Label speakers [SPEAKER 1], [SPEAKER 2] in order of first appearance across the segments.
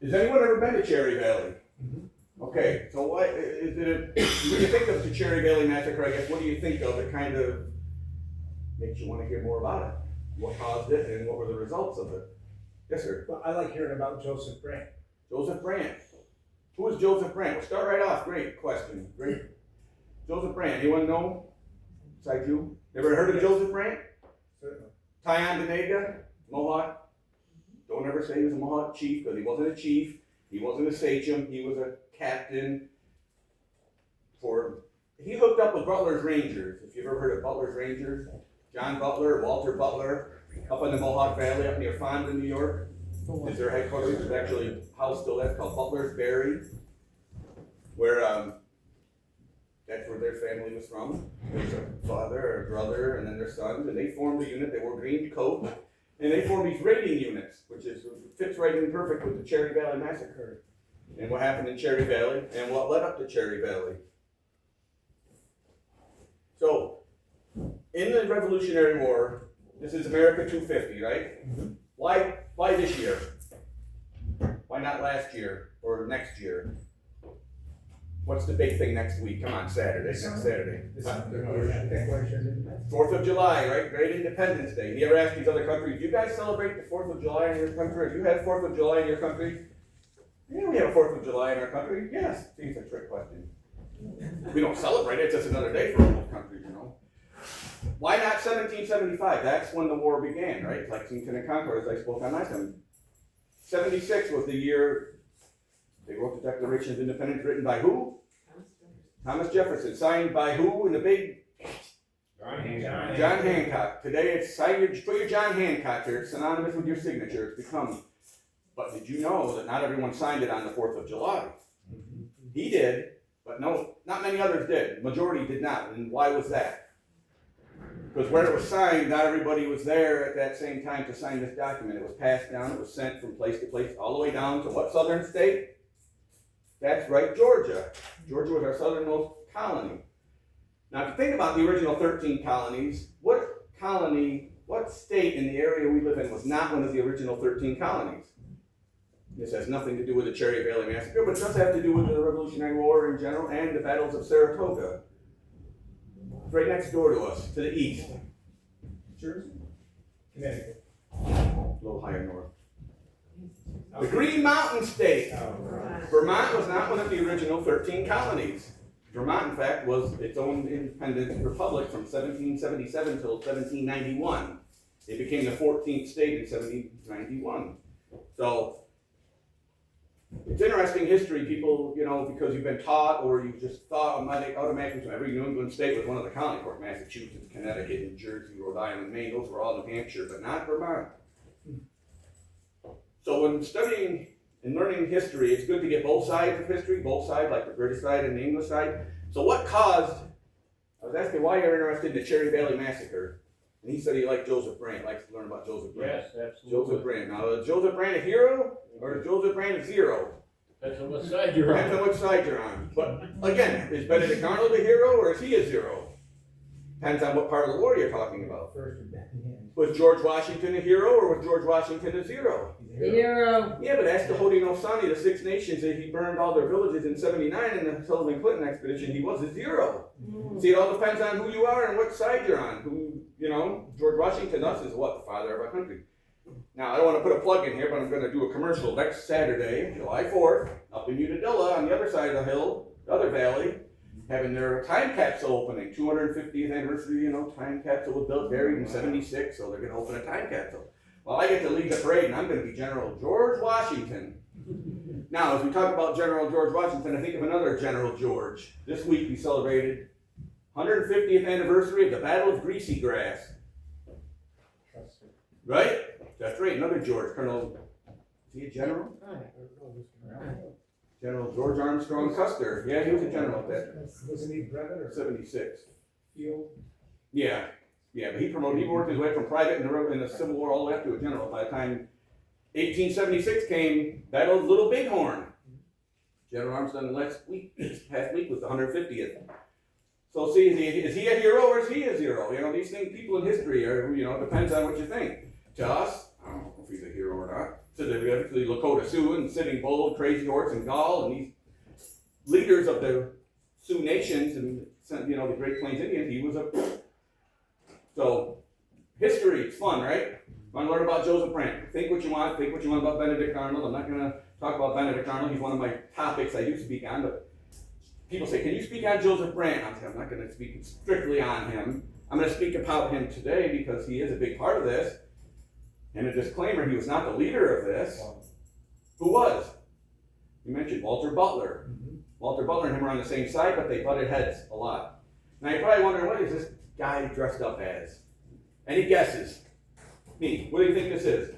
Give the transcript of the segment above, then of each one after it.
[SPEAKER 1] Has anyone ever been to Cherry Valley?
[SPEAKER 2] Mm-hmm.
[SPEAKER 1] Okay, so why is it? When you think of the Cherry Valley Massacre, I guess, what do you think of? It kind of makes you want to hear more about it. What caused it, and what were the results of it? Yes, sir.
[SPEAKER 2] Well, I like hearing about Joseph Brant.
[SPEAKER 1] Joseph Brant. Who is Joseph Brant? We'll start right off. Great question. Great. Joseph Brant. Anyone know? Besides you? Ever heard of Joseph Brant?
[SPEAKER 2] Certainly.
[SPEAKER 1] Tyondenega, Mohawk. Don't ever say he was a Mohawk chief, because he wasn't a chief. He wasn't a sachem. He was a captain. He hooked up with Butler's Rangers. If you've ever heard of Butler's Rangers, John Butler, Walter Butler, up in the Mohawk Valley, up near Fonda, New York, is their headquarters. There's actually a house still left called Butler's Berry, where that's where their family was from. There's a father, a brother, and then their sons, and they formed a unit. They wore green coats, and they formed these raiding units, which fits right in perfect with the Cherry Valley Massacre, and what happened in Cherry Valley, and what led up to Cherry Valley. So, in the Revolutionary War, this is America 250, right?
[SPEAKER 2] Mm-hmm.
[SPEAKER 1] Why this year? Why not last year or next year? What's the big thing next week? Come on, Saturday, next Saturday. 4th of July, right? Great Independence Day. You ever ask these other countries, do you guys celebrate the 4th of July in your country? Have you had 4th of July in your country? Yeah, we have a 4th of July in our country. Yes. See, it's a trick question. We don't celebrate it, it's just another day for most countries, you know. Why not 1775? That's when the war began, right? Lexington and Concord, as I spoke on last time. 76 was the year they wrote the Declaration of Independence, written by who? Thomas Jefferson. Signed by who in the big? John Hancock. Today it's put your John Hancock here. It's synonymous with your signature. It's become. But did you know that not everyone signed it on the 4th of July? He did, but no, not many others did. Majority did not. And why was that? Because where it was signed, not everybody was there at that same time to sign this document. It was passed down, it was sent from place to place, all the way down to what southern state? That's right, Georgia. Georgia was our southernmost colony. Now, if you think about the original 13 colonies, what state in the area we live in was not one of the original 13 colonies? This has nothing to do with the Cherry Valley Massacre, but it does have to do with the Revolutionary War in general and the battles of Saratoga. Right next door to us, to the east.
[SPEAKER 2] Jersey? Connecticut.
[SPEAKER 1] A little higher north. The Green Mountain State. Vermont was not one of the original 13 colonies. Vermont, in fact, was its own independent republic from 1777 till 1791. It became the 14th state in 1791. So, it's interesting history, people, you know, because you've been taught or you just thought automatically every New England state was one of the colonies, or Massachusetts, Connecticut, New Jersey, Rhode Island, Maine, those were all New Hampshire, but not Vermont. So when studying and learning history, it's good to get both sides of history, both sides, like the British side and the English side. So what caused, I was asking why you're interested in the Cherry Valley Massacre, and he said he liked Joseph Brant, likes to learn about Joseph Brant.
[SPEAKER 3] Yes, absolutely.
[SPEAKER 1] Joseph Brant. Now, is Joseph Brant a hero, or is Joseph Brant a zero?
[SPEAKER 3] Depends on what side you're
[SPEAKER 1] Depends
[SPEAKER 3] on.
[SPEAKER 1] on which side you're on. But again, is Benedict Arnold a hero, or is he a zero? Depends on what part of the war you're talking about. Was George Washington a hero, or was George Washington a zero?
[SPEAKER 4] Hero.
[SPEAKER 1] Yeah, but ask the Haudenosaunee, the Six Nations, that he burned all their villages in 79 in the Sullivan Clinton expedition. He was a zero. See, it all depends on who you are and what side you're on. George Washington, us, is what? The father of our country. Now, I don't want to put a plug in here, but I'm going to do a commercial next Saturday, July 4th, up in Unadilla on the other side of the hill, the other valley, having their time capsule opening, 250th anniversary, time capsule was built, buried in 76, so they're going to open a time capsule. Well, I get to lead the parade, and I'm going to be General George Washington. Now, as we talk about General George Washington, I think of another General George. This week we celebrated 150th anniversary of the Battle of Greasy Grass. Right? That's right, another George, Colonel, is he a general? General George Armstrong Custer. Yeah, he was a general at that.
[SPEAKER 2] Wasn't he brevet or
[SPEAKER 1] 76.
[SPEAKER 2] field?
[SPEAKER 1] Yeah, but he worked his way from private in the Civil War all the way up to a general. By the time 1876 came, Battle of Little Bighorn. General Armstrong this past week was the 150th. So see, is he a hero or is he a zero? These things, people in history are, depends on what you think. To us, he's a hero or not. So they got the Lakota Sioux and Sitting Bull, Crazy Horse, and Gaul, and these leaders of the Sioux nations and the Great Plains Indians. He was so history. It's fun, right? Want to learn about Joseph Brant? Think what you want. Think what you want about Benedict Arnold. I'm not going to talk about Benedict Arnold. He's one of my topics I do speak on, but people say, can you speak on Joseph Brant? I'm not going to speak strictly on him. I'm going to speak about him today because he is a big part of this. And a disclaimer, he was not the leader of this. Who was? You mentioned Walter Butler.
[SPEAKER 2] Mm-hmm.
[SPEAKER 1] Walter Butler and him were on the same side, but they butted heads a lot. Now you're probably wondering, what is this guy dressed up as? Any guesses? Me, what do you think this is?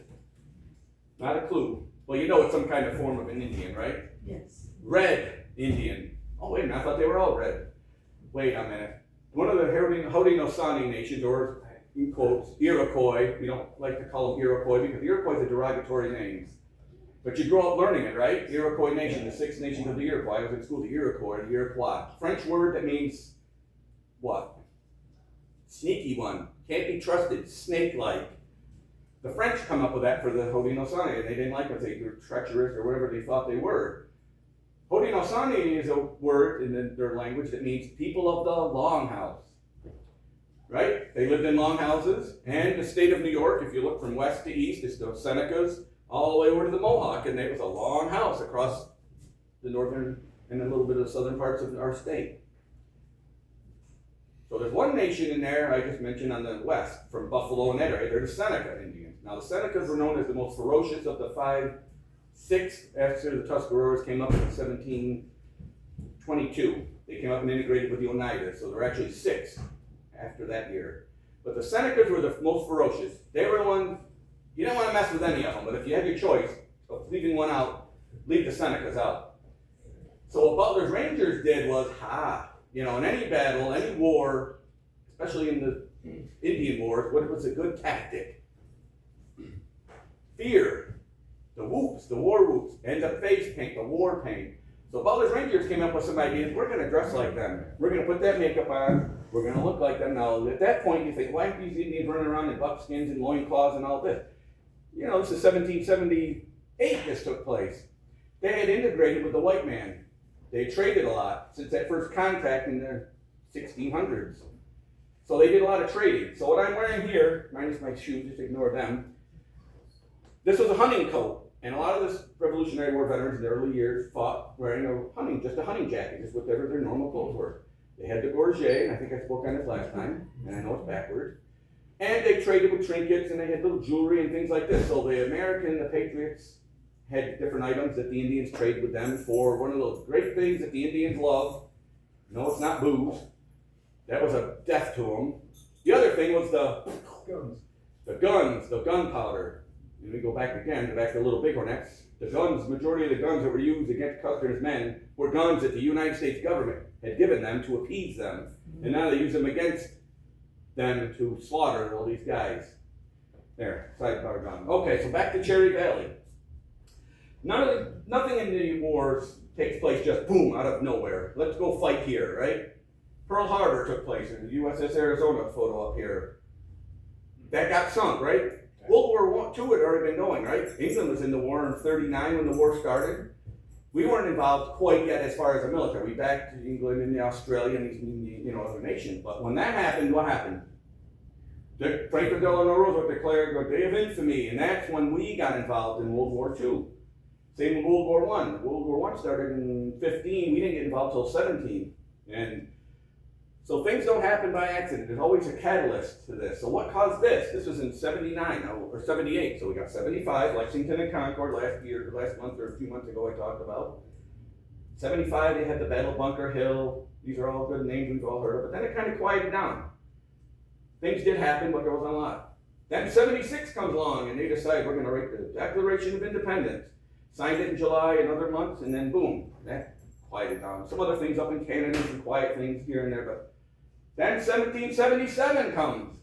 [SPEAKER 1] Not a clue. Well, you know it's some kind of form of an Indian, right?
[SPEAKER 4] Yes.
[SPEAKER 1] Red Indian. Oh, wait a minute, I thought they were all red. Wait a minute. One of the Haudenosaunee nations, or in quotes, Iroquois, we don't like to call them Iroquois because Iroquois is a derogatory name. But you grow up learning it, right? Iroquois nation, the six nations of the Iroquois. I was in school, the Iroquois. French word that means what? Sneaky one. Can't be trusted. Snake-like. The French come up with that for the Haudenosaunee, and they didn't like it. They were treacherous or whatever they thought they were. Haudenosaunee is a word in their language that means people of the longhouse. Right? They lived in longhouses, and the state of New York, if you look from west to east, it's the Senecas, all the way over to the Mohawk, and it was a long house across the northern and a little bit of the southern parts of our state. So there's one nation in there I just mentioned on the west, from Buffalo and that area. They're the Seneca Indians. Now the Senecas were known as the most ferocious of the 6 after the Tuscaroras came up in 1722. They came up and integrated with the Oneidas, so there were actually 6 after that year. But the Senecas were the most ferocious. They were the ones, you don't want to mess with any of them, but if you had your choice of leaving one out, leave the Senecas out. So what Butler's Rangers did was, in any battle, any war, especially in the Indian wars, what was a good tactic? Fear. The whoops, the war whoops, and the face paint, the war paint. So Butler's Rangers came up with some ideas. We're going to dress like them. We're going to put that makeup on. We're going to look like them. Now, at that point, you think, why aren't these Indians running around in buckskins and loincloths and all this? This is 1778 this took place. They had integrated with the white man. They traded a lot since that first contact in the 1600s. So they did a lot of trading. So what I'm wearing here, minus my shoes, just ignore them. This was a hunting coat. And a lot of the Revolutionary War veterans in the early years fought wearing just a hunting jacket, just whatever their normal clothes were. They had the gorget, and I think I spoke on this last time, and I know it's backwards. And they traded with trinkets, and they had little jewelry and things like this. So the Patriots, had different items that the Indians traded with them for. One of those great things that the Indians love. No, it's not booze. That was a death to them. The other thing was the gunpowder. And we go back to the Little Bighornettes. The majority of the guns that were used against Custer's men were guns that the United States government had given them to appease them. And now they use them against them to slaughter all these guys. There, sidebar gun. Okay, so back to Cherry Valley. Nothing in the wars takes place just boom, out of nowhere. Let's go fight here, right? Pearl Harbor took place in the USS Arizona photo up here. That got sunk, right? World War II had already been going, right? England was in the war in 1939 when the war started. We weren't involved quite yet as far as the military. We backed England and the Australia and these, other nations. But when that happened, what happened? Franklin Delano Roosevelt declared a day of infamy, and that's when we got involved in World War II. Same with World War I. World War I started in 15. We didn't get involved until 17. And so things don't happen by accident. There's always a catalyst to this. So what caused this? This was in 79 or 78. So we got 75, Lexington and Concord last month or a few months ago I talked about. 75, they had the Battle of Bunker Hill. These are all good names we've all heard of. But then it kind of quieted down. Things did happen, but there wasn't a lot. Then 76 comes along and they decide we're going to write the Declaration of Independence. Signed it in July, another month, and then boom, that quieted down. Some other things up in Canada, some quiet things here and there, but then 1777 comes.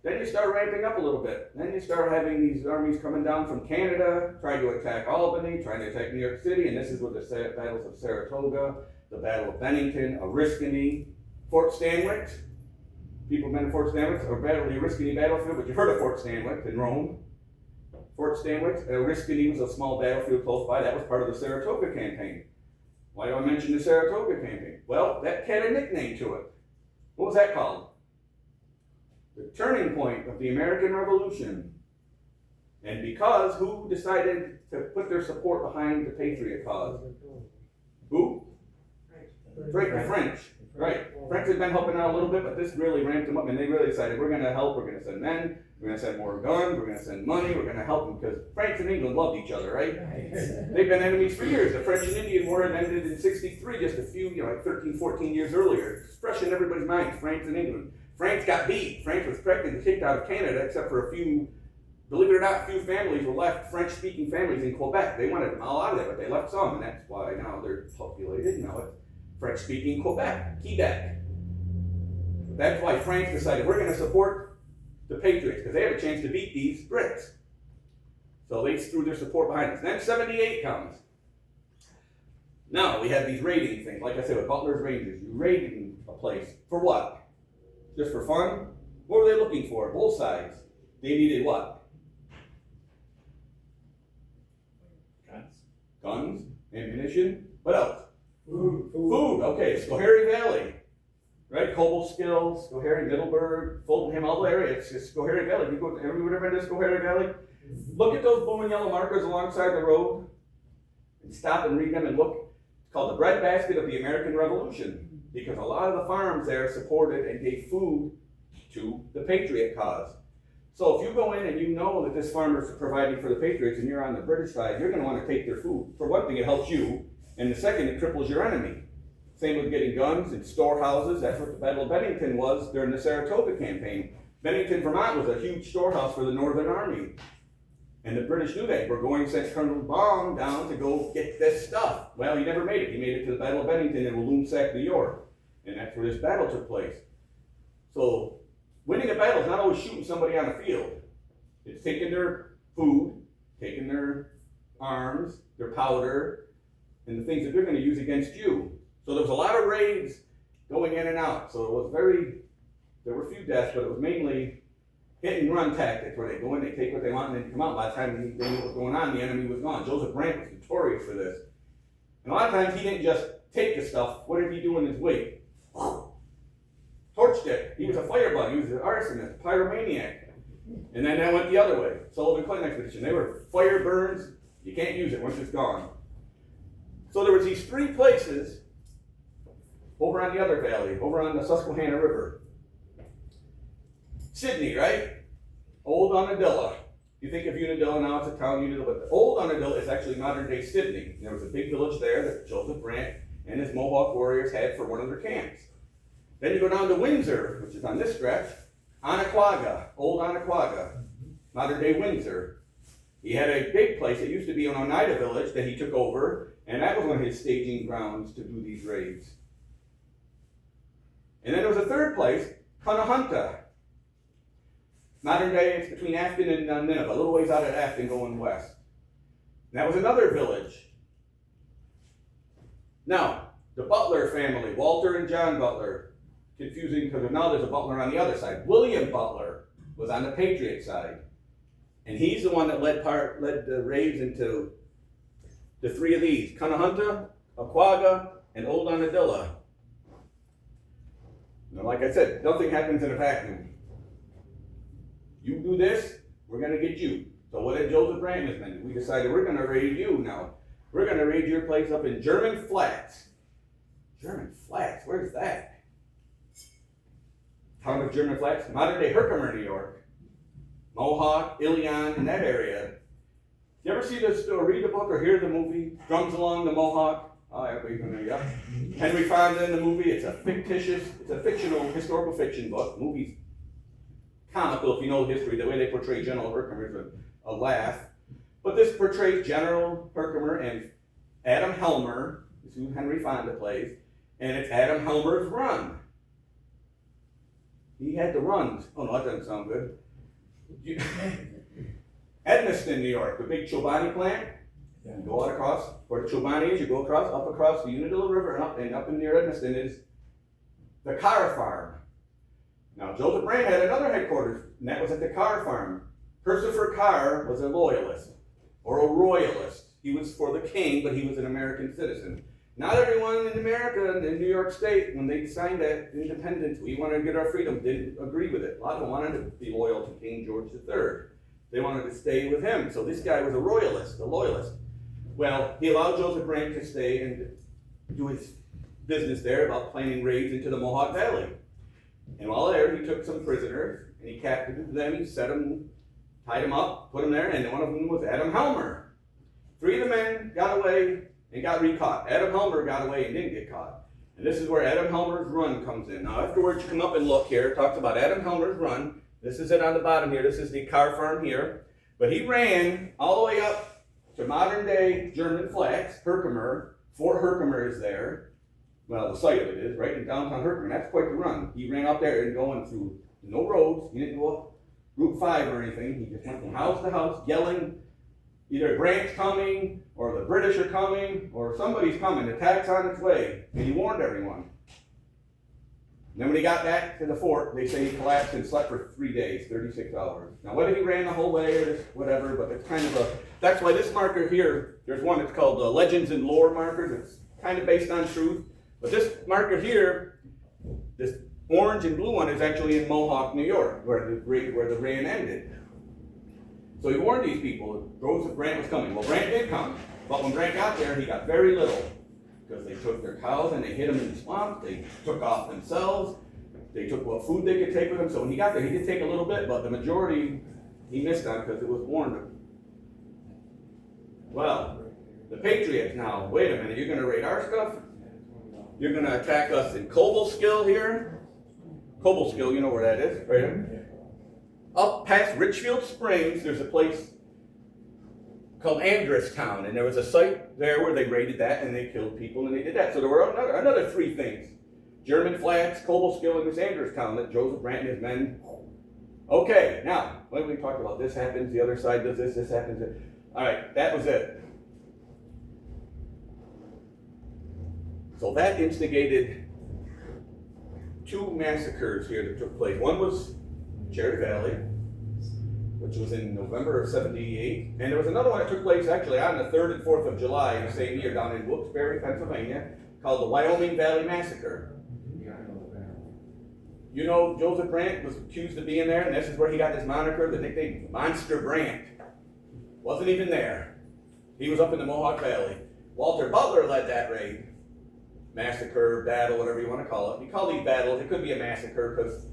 [SPEAKER 1] Then you start ramping up a little bit. Then you start having these armies coming down from Canada, trying to attack Albany, trying to attack New York City, and this is with the battles of Saratoga, the Battle of Bennington, Oriskany, Fort Stanwix. People have been to Fort Stanwix, or the Oriskany battlefield, but you've heard of Fort Stanwix in Rome. Fort Stanwix, Oriskany was a small battlefield close by. That was part of the Saratoga campaign. Why do I mention the Saratoga campaign? Well, that had a nickname to it. What was that called? The turning point of the American Revolution. And because who decided to put their support behind the Patriot cause? Who? Right, the French. Right. French had been helping out a little bit, but this really ramped them up, and they really decided, we're going to help, we're going to send men, we're going to send more guns, we're going to send money, we're going to help them, because France and England loved each other, right? They've been enemies for years. The French and Indian War had ended in 63, just a few, like 13, 14 years earlier. It's fresh in everybody's minds, France and England. France got beat. France was practically kicked out of Canada, except for a few, believe it or not, few families were left, French-speaking families in Quebec. They wanted them all out of there, but they left some, and that's why now they're populated. Now it's French-speaking Quebec. That's why France decided, we're going to support the Patriots, because they have a chance to beat these Brits. So they threw their support behind us. Then 78 comes. Now we have these raiding things. Like I said, with Butler's Rangers, you raiding a place. For what? Just for fun? What were they looking for? Both sides. They needed what? Guns, ammunition. What else? Food. Okay, Schoharie Valley. Right? Cobleskill, Schoharie, Middleburg, Fulton, all the areas. It's Schoharie Valley. You go to everybody ever been to Schoharie Valley? Look at those blue and yellow markers alongside the road and stop and read them and look. It's called the breadbasket of the American Revolution, because a lot of the farms there supported and gave food to the Patriot cause. So if you go in and you know that this farmer is providing for the Patriots and you're on the British side, you're going to want to take their food. For one thing, it helps you, and the second, it cripples your enemy. Same with getting guns and storehouses. That's what the Battle of Bennington was during the Saratoga campaign. Bennington, Vermont was a huge storehouse for the Northern Army. And the British knew that. We're going to send Colonel Baum down to go get this stuff. Well, he never made it. He made it to the Battle of Bennington in Walloon-Sac, New York. And that's where this battle took place. So, winning a battle is not always shooting somebody on the field. It's taking their food, taking their arms, their powder, and the things that they're going to use against you. So there was a lot of raids going in and out. So it was there were a few deaths, but it was mainly hit and run tactics where they go in, they take what they want, and then come out. By the time they knew what was going on, the enemy was gone. Joseph Brant was notorious for this. And a lot of times he didn't just take the stuff. What did he do in his wake? Torched it. He was a firebug. He was an arsonist, a pyromaniac. And then that went the other way. Sullivan Clinton expedition. They were fire burns. You can't use it once it's gone. So there was these three places over on the other valley, over on the Susquehanna River. Sydney, right? Old Unadilla. You think of Unadilla now, it's a town, Unadilla, but Old Unadilla is actually modern day Sydney. There was a big village there that Joseph Brant and his Mohawk warriors had for one of their camps. Then you go down to Windsor, which is on this stretch, Anaquaga, Old Anaquaga, modern day Windsor. He had a big place, it used to be an Oneida village that he took over, and that was one of his staging grounds to do these raids. And then there was a third place, Cunahunta. Modern day, it's between Afton and Nineveh, a little ways out of Afton going west. And that was another village. Now, the Butler family, Walter and John Butler, confusing because now there's a Butler on the other side. William Butler was on the Patriot side. And he's the one that led the raids into the three of these, Cunahunta, Aquaga, and Old Unadilla. Now, like I said, nothing happens in a vacuum. You do this, we're going to get you. So what did Joseph Brant and his men do? We decided we're going to raid you now. We're going to raid your place up in German Flats. German Flats, where's that? Town of German Flats, modern day Herkimer, New York. Mohawk, Ilion, in that area. You ever see this or read the book or hear the movie, Drums Along the Mohawk? Oh, yeah. Henry Fonda in the movie. It's a fictional, historical fiction book. The movie's comical if you know the history. The way they portray General Herkimer is a laugh. But this portrays General Herkimer and Adam Helmer, is who Henry Fonda plays, and it's Adam Helmer's run. He had the runs. Oh no, that doesn't sound good. Edmiston, New York, the big Chobani plant. You go out across where the Chobani is, you go up across the Unadilla River, and up in near Edmiston is the Carr Farm. Now, Joseph Brant had another headquarters, and that was at the Carr Farm. Christopher Carr was a loyalist or a royalist. He was for the king, but he was an American citizen. Not everyone in America and in New York State, when they signed that independence, we wanted to get our freedom, didn't agree with it. A lot of them wanted to be loyal to King George III. They wanted to stay with him. So this guy was a royalist, a loyalist. Well, he allowed Joseph Brant to stay and do his business there about planning raids into the Mohawk Valley. And while there, he took some prisoners and he captured them, he set them, tied them up, put them there, and one of them was Adam Helmer. 3 of the men got away and got recaught. Adam Helmer got away and didn't get caught. And this is where Adam Helmer's run comes in. Now afterwards, you come up and look here, it talks about Adam Helmer's run. This is it on the bottom here, this is the Carr farm here. But he ran all the way up to modern day German Flats, Herkimer. Fort Herkimer is there. Well, the site of it is, right in downtown Herkimer. That's quite the run. He ran up there and going through no roads. He didn't go up Route 5 or anything. He just went from house to house yelling, either Grant's coming, or the British are coming, or somebody's coming. The attack's on its way. And he warned everyone. And then when he got back to the fort, they say he collapsed and slept for 3 days, 36 hours. Now whether he ran the whole way or this, whatever, but it's kind of a, that's why this marker here, there's one that's called the Legends and Lore markers. It's kind of based on truth. But this marker here, this orange and blue one is actually in Mohawk, New York, where the reign ended. So he warned these people, Joseph Brant was coming. Well, Brant did come, but when Brant got there, he got very little. Because they took their cows and they hid them in the swamp, they took off themselves, they took what food they could take with them. So when he got there, he did take a little bit, but the majority he missed on because it was warned him. Well, the Patriots now, wait a minute, you're going to raid our stuff? You're going to attack us in Cobleskill here? Cobleskill, you know where that is, right? Up past Richfield Springs, there's a place called Andrestown, and there was a site there where they raided that, and they killed people, and they did that. So there were another 3 things. German Flats, Cobleskill, and this Andrestown that Joseph Brant and his men. Okay, now, when we talked about this happens, the other side does this happens. All right, that was it. So that instigated 2 massacres here that took place. One was Cherry Valley, which was in November of 78. And there was another one that took place actually on the 3rd and 4th of July in the same year down in Wilkes-Barre, Pennsylvania, called the Wyoming Valley Massacre. You know, Joseph Brant was accused of being there, and this is where he got his moniker, the nickname Monster Brant. Wasn't even there. He was up in the Mohawk Valley. Walter Butler led that raid. Massacre, battle, whatever you want to call it. We call these battles, it could be a massacre because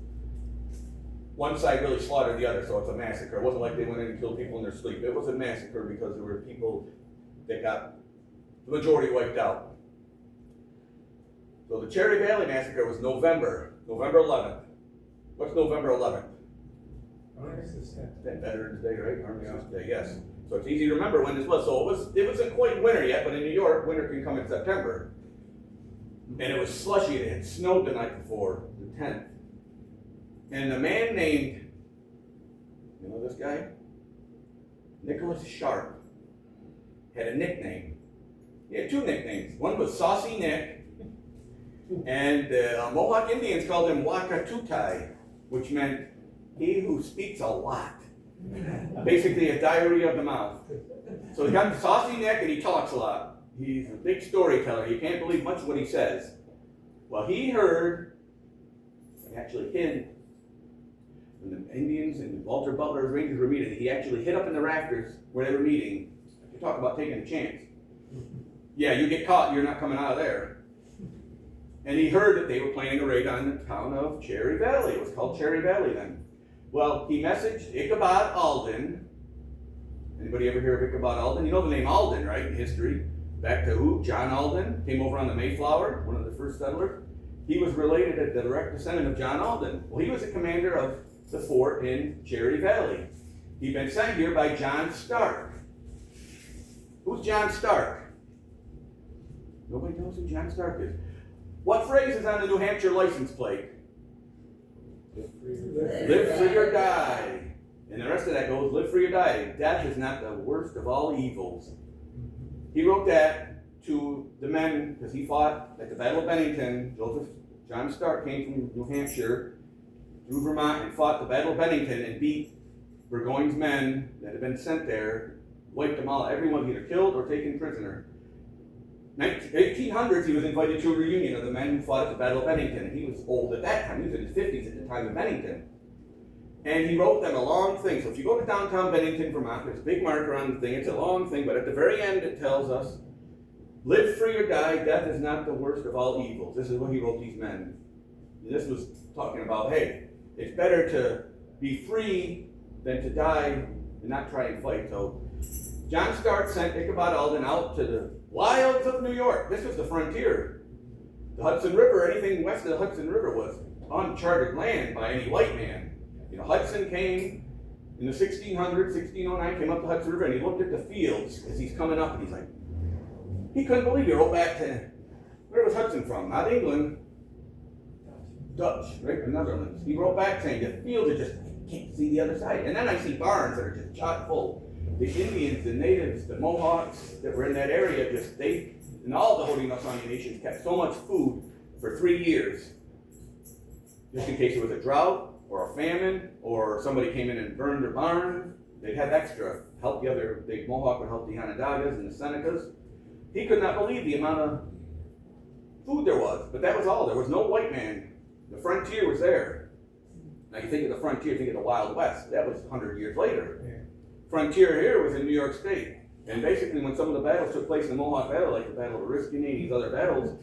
[SPEAKER 1] one side really slaughtered the other, so it's a massacre. It wasn't like they went in and killed people in their sleep. It was a massacre because there were people that got the majority wiped out. So the Cherry Valley Massacre was November 11th. What's November 11th?
[SPEAKER 2] Armistice Day.
[SPEAKER 1] Veterans Day, right? Armistice Day, yes. So it's easy to remember when this was. So it wasn't quite winter yet, but in New York, winter can come in September. And it was slushy. It had snowed the night before, the 10th. And a man named, you know this guy? Nicholas Sharp had a nickname. He had 2 nicknames. One was Saucy Nick, and Mohawk Indians called him Wakatutai, which meant he who speaks a lot. Basically a diarrhea of the mouth. So he got Saucy Nick and he talks a lot. He's a big storyteller. You can't believe much of what he says. Well, he heard, actually hid, when the Indians and Walter Butler's Rangers were meeting, he actually hid up in the rafters where they were meeting. You talk about taking a chance. Yeah, you get caught, you're not coming out of there. And he heard that they were planning a raid on the town of Cherry Valley. It was called Cherry Valley then. Well, he messaged Ichabod Alden. Anybody ever hear of Ichabod Alden? You know the name Alden, right, in history. Back to who? John Alden, came over on the Mayflower, one of the first settlers. He was related to the direct descendant of John Alden. Well, he was the commander of the fort in Cherry Valley. He'd been sent here by John Stark. Who's John Stark? Nobody knows who John Stark is. What phrase is on the New Hampshire license plate? Live free or die. And the rest of that goes, live free or die. Death is not the worst of all evils. He wrote that to the men, because he fought at the Battle of Bennington. John Stark came from New Hampshire through Vermont and fought the Battle of Bennington and beat Burgoyne's men that had been sent there, wiped them all. Everyone was either killed or taken prisoner. 1800s, he was invited to a reunion of the men who fought at the Battle of Bennington. He was old at that time. He was in his 50s at the time of Bennington. And he wrote them a long thing. So if you go to downtown Bennington, Vermont, there's a big marker on the thing. It's a long thing, but at the very end it tells us, live free or die, death is not the worst of all evils. This is what he wrote these men. This was talking about, hey, it's better to be free than to die and not try and fight. So John Stark sent Ichabod Alden out to the wilds of New York. This was the frontier. The Hudson River, anything west of the Hudson River was uncharted land by any white man. You know, Hudson came in the 1600s, 1609, came up the Hudson River, and he looked at the fields as he's coming up, and he's like, he couldn't believe he wrote back to, where was Hudson from? Not England, Dutch, right? The Netherlands. He wrote back saying, the fields are just, I can't see the other side. And then I see barns that are just chock full. The Indians, the natives, the Mohawks that were in that area, and all the Haudenosaunee nations kept so much food for 3 years, just in case there was a drought or a famine or somebody came in and burned their barn. They'd have extra, help the Mohawk would help the Onondagas and the Senecas. He could not believe the amount of food there was, but that was all. There was no white man. The frontier was there. Now you think of the frontier, think of the Wild West. That was 100 years later.
[SPEAKER 2] Yeah.
[SPEAKER 1] Frontier here was in New York State. And basically when some of the battles took place in the Mohawk Battle, like the Battle of Oriskany and these other battles,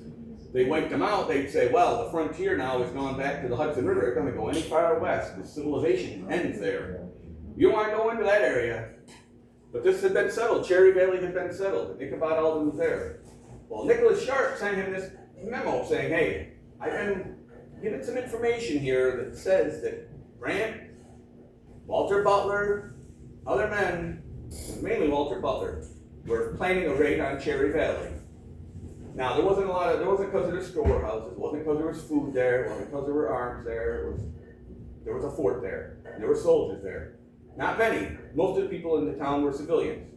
[SPEAKER 1] they wiped them out. They'd say, well, the frontier now has gone back to the Hudson River. It's going to go any far west. The civilization ends there. You don't want to go into that area. But this had been settled. Cherry Valley had been settled. Ichabod Alden was there. Well, Nicholas Sharp sent him this memo saying, hey, I've been given some information here that says that Grant, Walter Butler, other men, mainly Walter Butler, were planning a raid on Cherry Valley. Now, there wasn't because of the storehouses, it wasn't because there was food there, it wasn't because there were arms there, there was a fort there, and there were soldiers there. Not many. Most of the people in the town were civilians.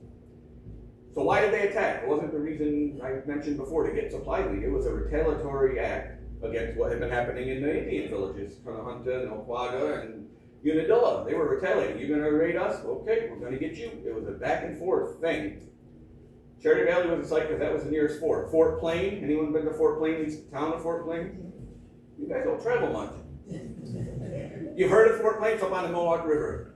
[SPEAKER 1] So why did they attack? It wasn't the reason I mentioned before, to get supply lead. It was a retaliatory act against what had been happening in the Indian villages, Tonahunta and Oquaga and Unadilla. They were retaliating. You're going to raid us? Okay, we're going to get you. It was a back and forth thing. Cherry Valley was a site because that was the nearest fort. Fort Plain, anyone been to Fort Plain, the town of Fort Plain? You guys don't travel much. You've heard of Fort Plain? It's up on the Mohawk River.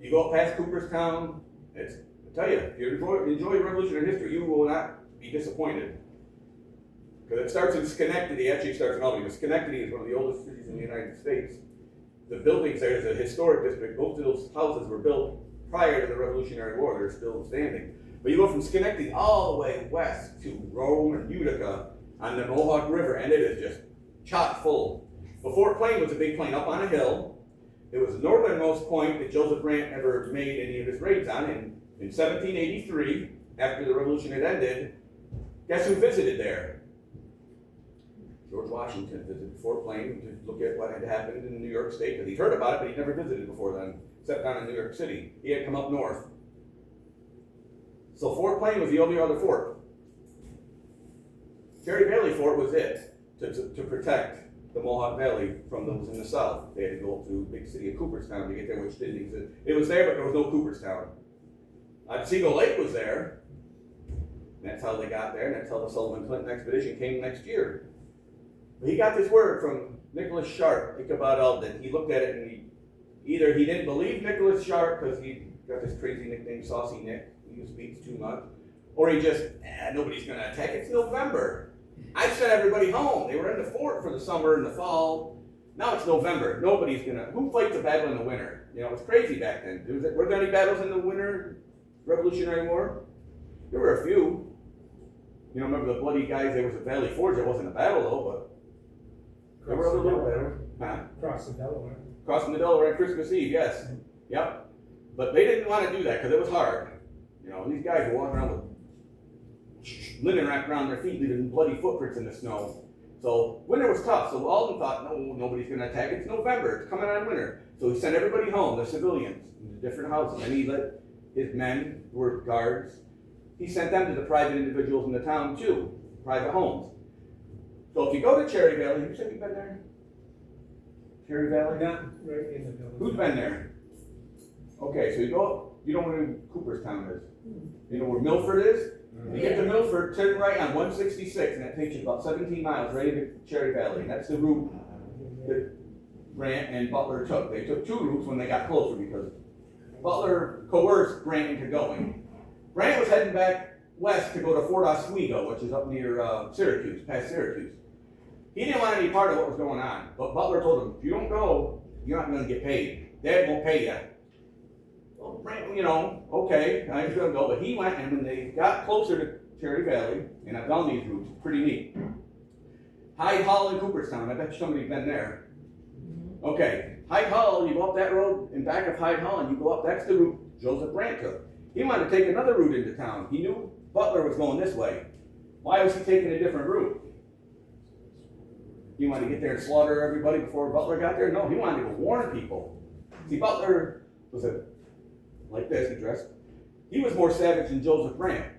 [SPEAKER 1] You go past Cooperstown, I tell you, if you enjoy Revolutionary history, you will not be disappointed. Because it starts in Schenectady, actually starts in Albany, but Schenectady is one of the oldest cities in the United States. The buildings there is a historic district. Most of those houses were built prior to the Revolutionary War. They're still standing. But you go from Schenectady all the way west to Rome and Utica on the Mohawk River, and it is just chock full. But Fort Plain was a big plain up on a hill. It was the northernmost point that Joseph Grant ever made any of his raids on. In 1783, after the Revolution had ended, guess who visited there? George Washington visited Fort Plain to look at what had happened in New York State, because he'd heard about it, but he'd never visited before then, except down in New York City. He had come up north. So Fort Plain was the only other fort. Cherry Valley Fort was it, to protect the Mohawk Valley from those in the south. They had to go through the big city of Cooperstown to get there, which didn't exist. It was there, but there was no Cooperstown. Otsego Lake was there. And that's how they got there, and that's how the Sullivan Clinton expedition came next year. But he got this word from Nicholas Sharp, Ichabod Alden. He looked at it and he didn't believe Nicholas Sharp because he got this crazy nickname, Saucy Nick. He speaks too much. Or he just, nobody's going to attack. It's November. I sent everybody home. They were in the fort for the summer and the fall. Now it's November. Nobody's going to, who fights a battle in the winter? You know, it was crazy back then. Were there any battles in the winter Revolutionary War? There were a few. You know, remember the bloody guys, there was a Valley Forge. There wasn't a battle though, but there were other little battles. Huh?
[SPEAKER 2] Across the Delaware.
[SPEAKER 1] Crossing the Delaware on Christmas Eve, yes. Yep. But they didn't want to do that because it was hard. You know, these guys were walking around with linen wrapped around their feet, leaving bloody footprints in the snow. So winter was tough. So Alden thought, no, nobody's going to attack. It's November. It's coming on winter. So he sent everybody home, the civilians, into different houses. And he let his men, who were guards, he sent them to the private individuals in the town too, private homes. So if you go to Cherry Valley, who said you've been there? Cherry Valley?
[SPEAKER 2] Not right in the village.
[SPEAKER 1] Who's been there? Okay, so you go, you know where Cooperstown is? You know where Milford is? You get to Milford, turn right on 166, and that takes you about 17 miles right into Cherry Valley. And that's the route that Grant and Butler took. They took two routes when they got closer because Butler coerced Grant into going. Grant was heading back west to go to Fort Oswego, which is up near Syracuse, past Syracuse. He didn't want any part of what was going on, but Butler told him, if you don't go, you're not going to get paid. Dad won't pay you. Well, Grant, you know, okay, I was going to go, but he went, and when they got closer to Cherry Valley, and I've done these routes, pretty neat. Hyde Hall in Cooperstown, I bet somebody's been there. Okay, Hyde Hall, you go up that road, in back of Hyde Hall, and you go up, that's the route Joseph Brant took. He wanted to take another route into town. He knew Butler was going this way. Why was he taking a different route? He wanted to get there and slaughter everybody before Butler got there? No, he wanted to go warn people. See, Butler was like this, he dressed. He was more savage than Joseph Brant.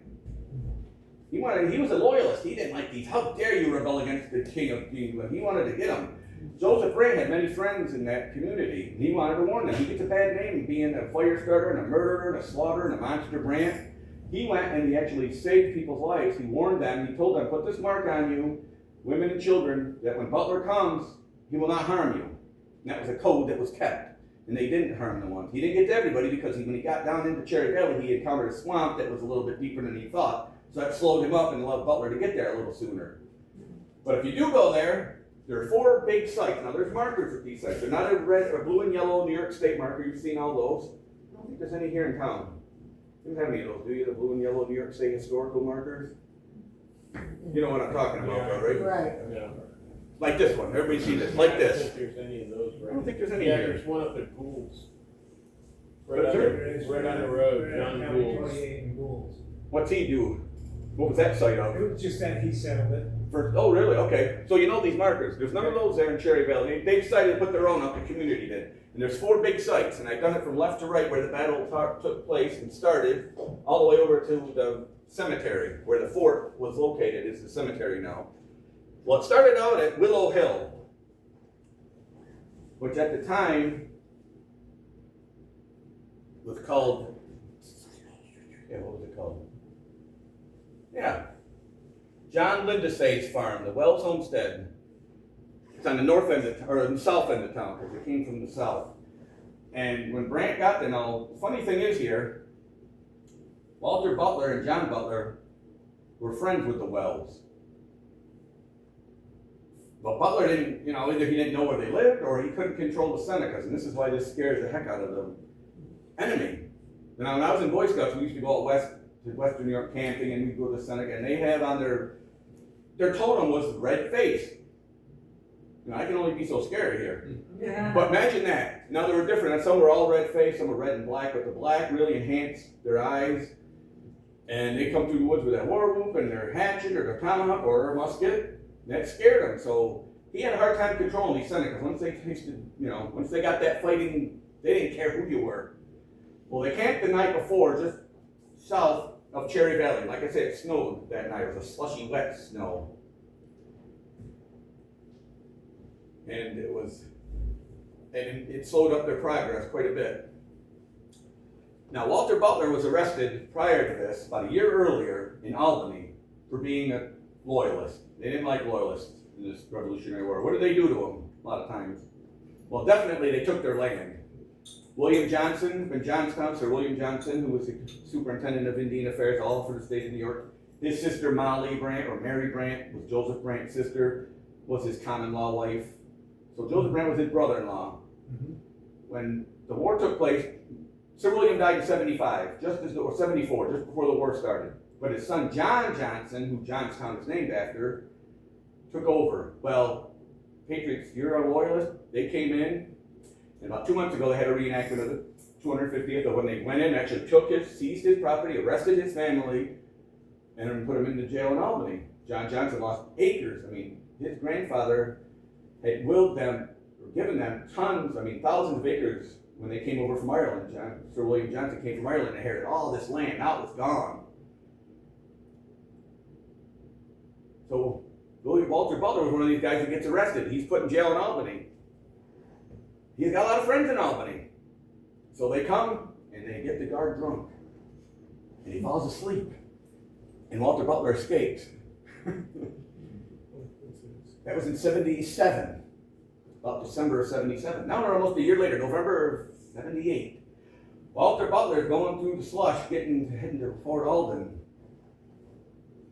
[SPEAKER 1] He was a loyalist. He didn't like these, how dare you rebel against the king of England. He wanted to get them. Joseph Brant had many friends in that community, and he wanted to warn them. He gets a bad name of being a fire starter and a murderer and a slaughterer and a monster Brant. He went and he actually saved people's lives. He warned them, he told them, put this mark on you, women and children, that when Butler comes, he will not harm you. And that was a code that was kept. And they didn't harm the ones. He didn't get to everybody because when he got down into Cherry Valley, he encountered a swamp that was a little bit deeper than he thought. So that slowed him up and allowed Butler to get there a little sooner. But if you do go there, there are 4 big sites. Now there's markers at these sites. They're not a red or blue and yellow New York State marker. You've seen all those. I don't think there's any here in town. You don't have any of those, do you? The blue and yellow New York State historical markers? You know what I'm talking about, though, right?
[SPEAKER 4] Right.
[SPEAKER 3] Yeah.
[SPEAKER 1] Like this one. Everybody see this. Like
[SPEAKER 3] I don't
[SPEAKER 1] this.
[SPEAKER 3] think there's any of those,
[SPEAKER 1] I
[SPEAKER 3] right?
[SPEAKER 1] don't think there's any
[SPEAKER 3] Yeah,
[SPEAKER 1] here.
[SPEAKER 3] there's one up at Gould's.
[SPEAKER 1] But
[SPEAKER 3] Right on
[SPEAKER 1] there
[SPEAKER 3] right on the road, John
[SPEAKER 2] County
[SPEAKER 3] Gould's.
[SPEAKER 2] 28 in Gould's.
[SPEAKER 1] What's he do? What was that site of?
[SPEAKER 2] It was just that he settled it.
[SPEAKER 1] Oh, really? Okay. So you know these markers. There's none of those there in Cherry Valley. They decided to put their own up, the community did. And there's 4 big sites, and I've done it from left to right where the battle took place and started, all the way over to the cemetery, where the fort was located, is the cemetery now. Well, it started out at Willow Hill, which at the time was called, what was it called? Yeah. John Lindesay's farm, the Wells Homestead. It's on the north end or the south end of town, because it came from the south. And when Brant got there, now, the funny thing is here, Walter Butler and John Butler were friends with the Wells. But Butler didn't, either he didn't know where they lived or he couldn't control the Senecas, and this is why this scares the heck out of the enemy. Now, when I was in Boy Scouts, we used to go out west to Western New York camping, and we'd go to Seneca, and they had on their totem was the red face. I can only be so scary here.
[SPEAKER 4] Yeah.
[SPEAKER 1] But imagine that. Now they were different. Some were all red face, some were red and black, but the black really enhanced their eyes. And they come through the woods with their war whoop and their hatchet or their tomahawk or their musket. That scared him. So he had a hard time controlling these Senecas. Once they tasted, once they got that fighting, they didn't care who you were. Well, they camped the night before, just south of Cherry Valley. Like I said, it snowed that night. It was a slushy, wet snow. And it slowed up their progress quite a bit. Now, Walter Butler was arrested prior to this, about a year earlier, in Albany, for being a loyalist. They didn't like loyalists in this Revolutionary War. What did they do to them a lot of times? Well, definitely they took their land. William Johnson, from Johnstown, Sir William Johnson, who was the superintendent of Indian Affairs all for the state of New York. His sister Molly Brant, or Mary Brant, was Joseph Brant's sister, was his common-law wife. So Joseph Brant was his brother-in-law.
[SPEAKER 2] Mm-hmm.
[SPEAKER 1] When the war took place, Sir William died in 75, or 74, just before the war started. But his son John Johnson, who Johnstown is named after, took over. Well, Patriots, you're a loyalist. They came in, and about 2 months ago they had a reenactment of the 250th of when they went in, actually seized his property, arrested his family, and then put him into jail in Albany. John Johnson lost acres. His grandfather had willed them, or given them thousands of acres when they came over from Ireland. Sir William Johnson came from Ireland and inherited all this land. Now it was gone. So Walter Butler was one of these guys who gets arrested. He's put in jail in Albany. He's got a lot of friends in Albany. So they come and they get the guard drunk, and he falls asleep, and Walter Butler escapes. That was in 77, about December of 77. Now we're almost a year later, November of 78. Walter Butler is going through the slush, heading to Fort Alden.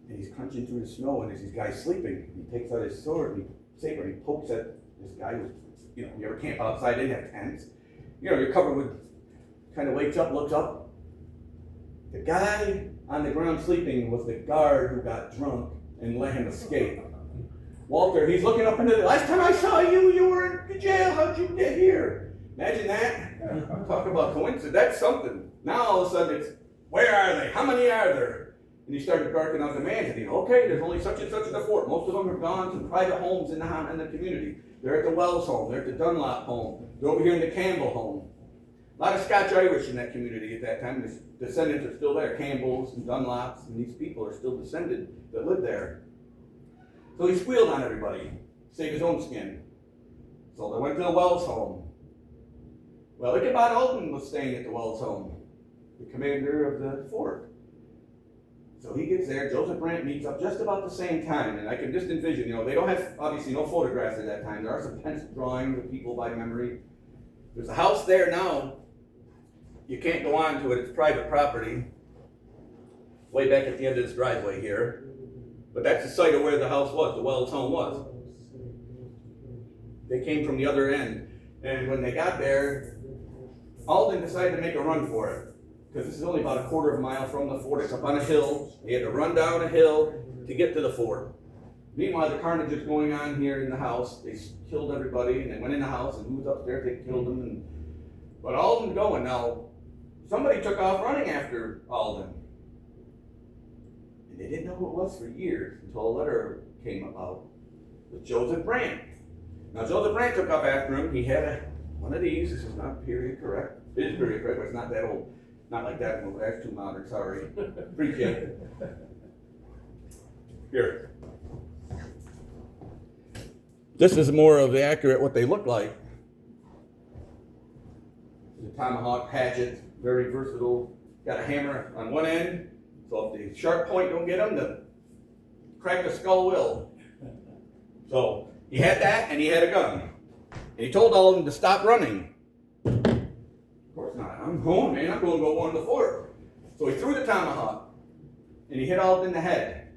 [SPEAKER 1] And he's crunching through the snow, and as this guy's sleeping, he takes out his sword and saber, and he pokes at this guy who's, you ever camp outside, they have tents. You're covered with, kind of wakes up, looks up. The guy on the ground sleeping was the guard who got drunk and let him escape. Walter, he's looking up into the, last time I saw you, you were in jail, how'd you get here? Imagine that. Talk about coincidence, that's something. Now all of a sudden it's, where are they? How many are there? And he started barking out demands, and okay, there's only such and such in the fort. Most of them are gone to private homes in the community. They're at the Wells home, they're at the Dunlop home, they're over here in the Campbell home. A lot of Scotch-Irish in that community at that time. The descendants are still there, Campbells and Dunlops, and these people are still descended that live there. So he squealed on everybody, save his own skin. So they went to the Wells home. Well, Ichabod Alden was staying at the Wells home, the commander of the fort. So he gets there, Joseph Brant meets up just about the same time, and I can just envision, they don't have, obviously, no photographs at that time. There are some pencil drawings of people by memory. There's a house there now. You can't go on to it, it's private property. Way back at the end of this driveway here. But that's the site of where the house was, the Wells home was. They came from the other end, and when they got there, Alden decided to make a run for it. Because this is only about a quarter of a mile from the fort. It's up on a hill. He had to run down a hill to get to the fort. Meanwhile, the carnage is going on here in the house. They killed everybody, and they went in the house and moved upstairs. They killed them. But Alden's going. Now, somebody took off running after Alden. And they didn't know who it was for years until a letter came about with Joseph Brant. Now, Joseph Brant took off after him. He had one of these. This is not period correct. It is period correct, but it's not that old. Not like that one, that's too modern, sorry. Appreciate it. Here. This is more of the accurate what they look like. The tomahawk hatchet, very versatile. Got a hammer on one end, so if the sharp point don't get them, the crack the skull will. So he had that, and he had a gun. And he told all of them to stop running. Of course not. I'm going, man. I'm going to go on the fort. So he threw the tomahawk, and he hit Alden in the head.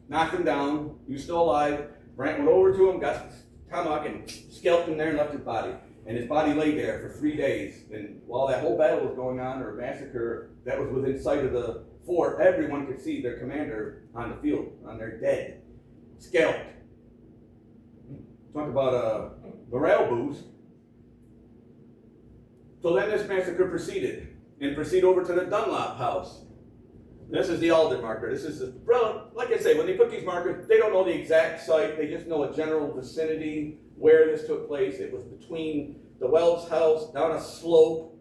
[SPEAKER 1] Knocked him down. He was still alive. Brant went over to him, got the tomahawk, and scalped him there and left his body. And his body lay there for 3 days. And while that whole battle was going on, or massacre, that was within sight of the fort, everyone could see their commander on the field, on their dead, scalped. Talk about a morale boost. So then this massacre proceeded, and proceed over to the Dunlop house. This is the Alden marker. This is, like I say, when they put these markers, they don't know the exact site. They just know a general vicinity where this took place. It was between the Wells house, down a slope,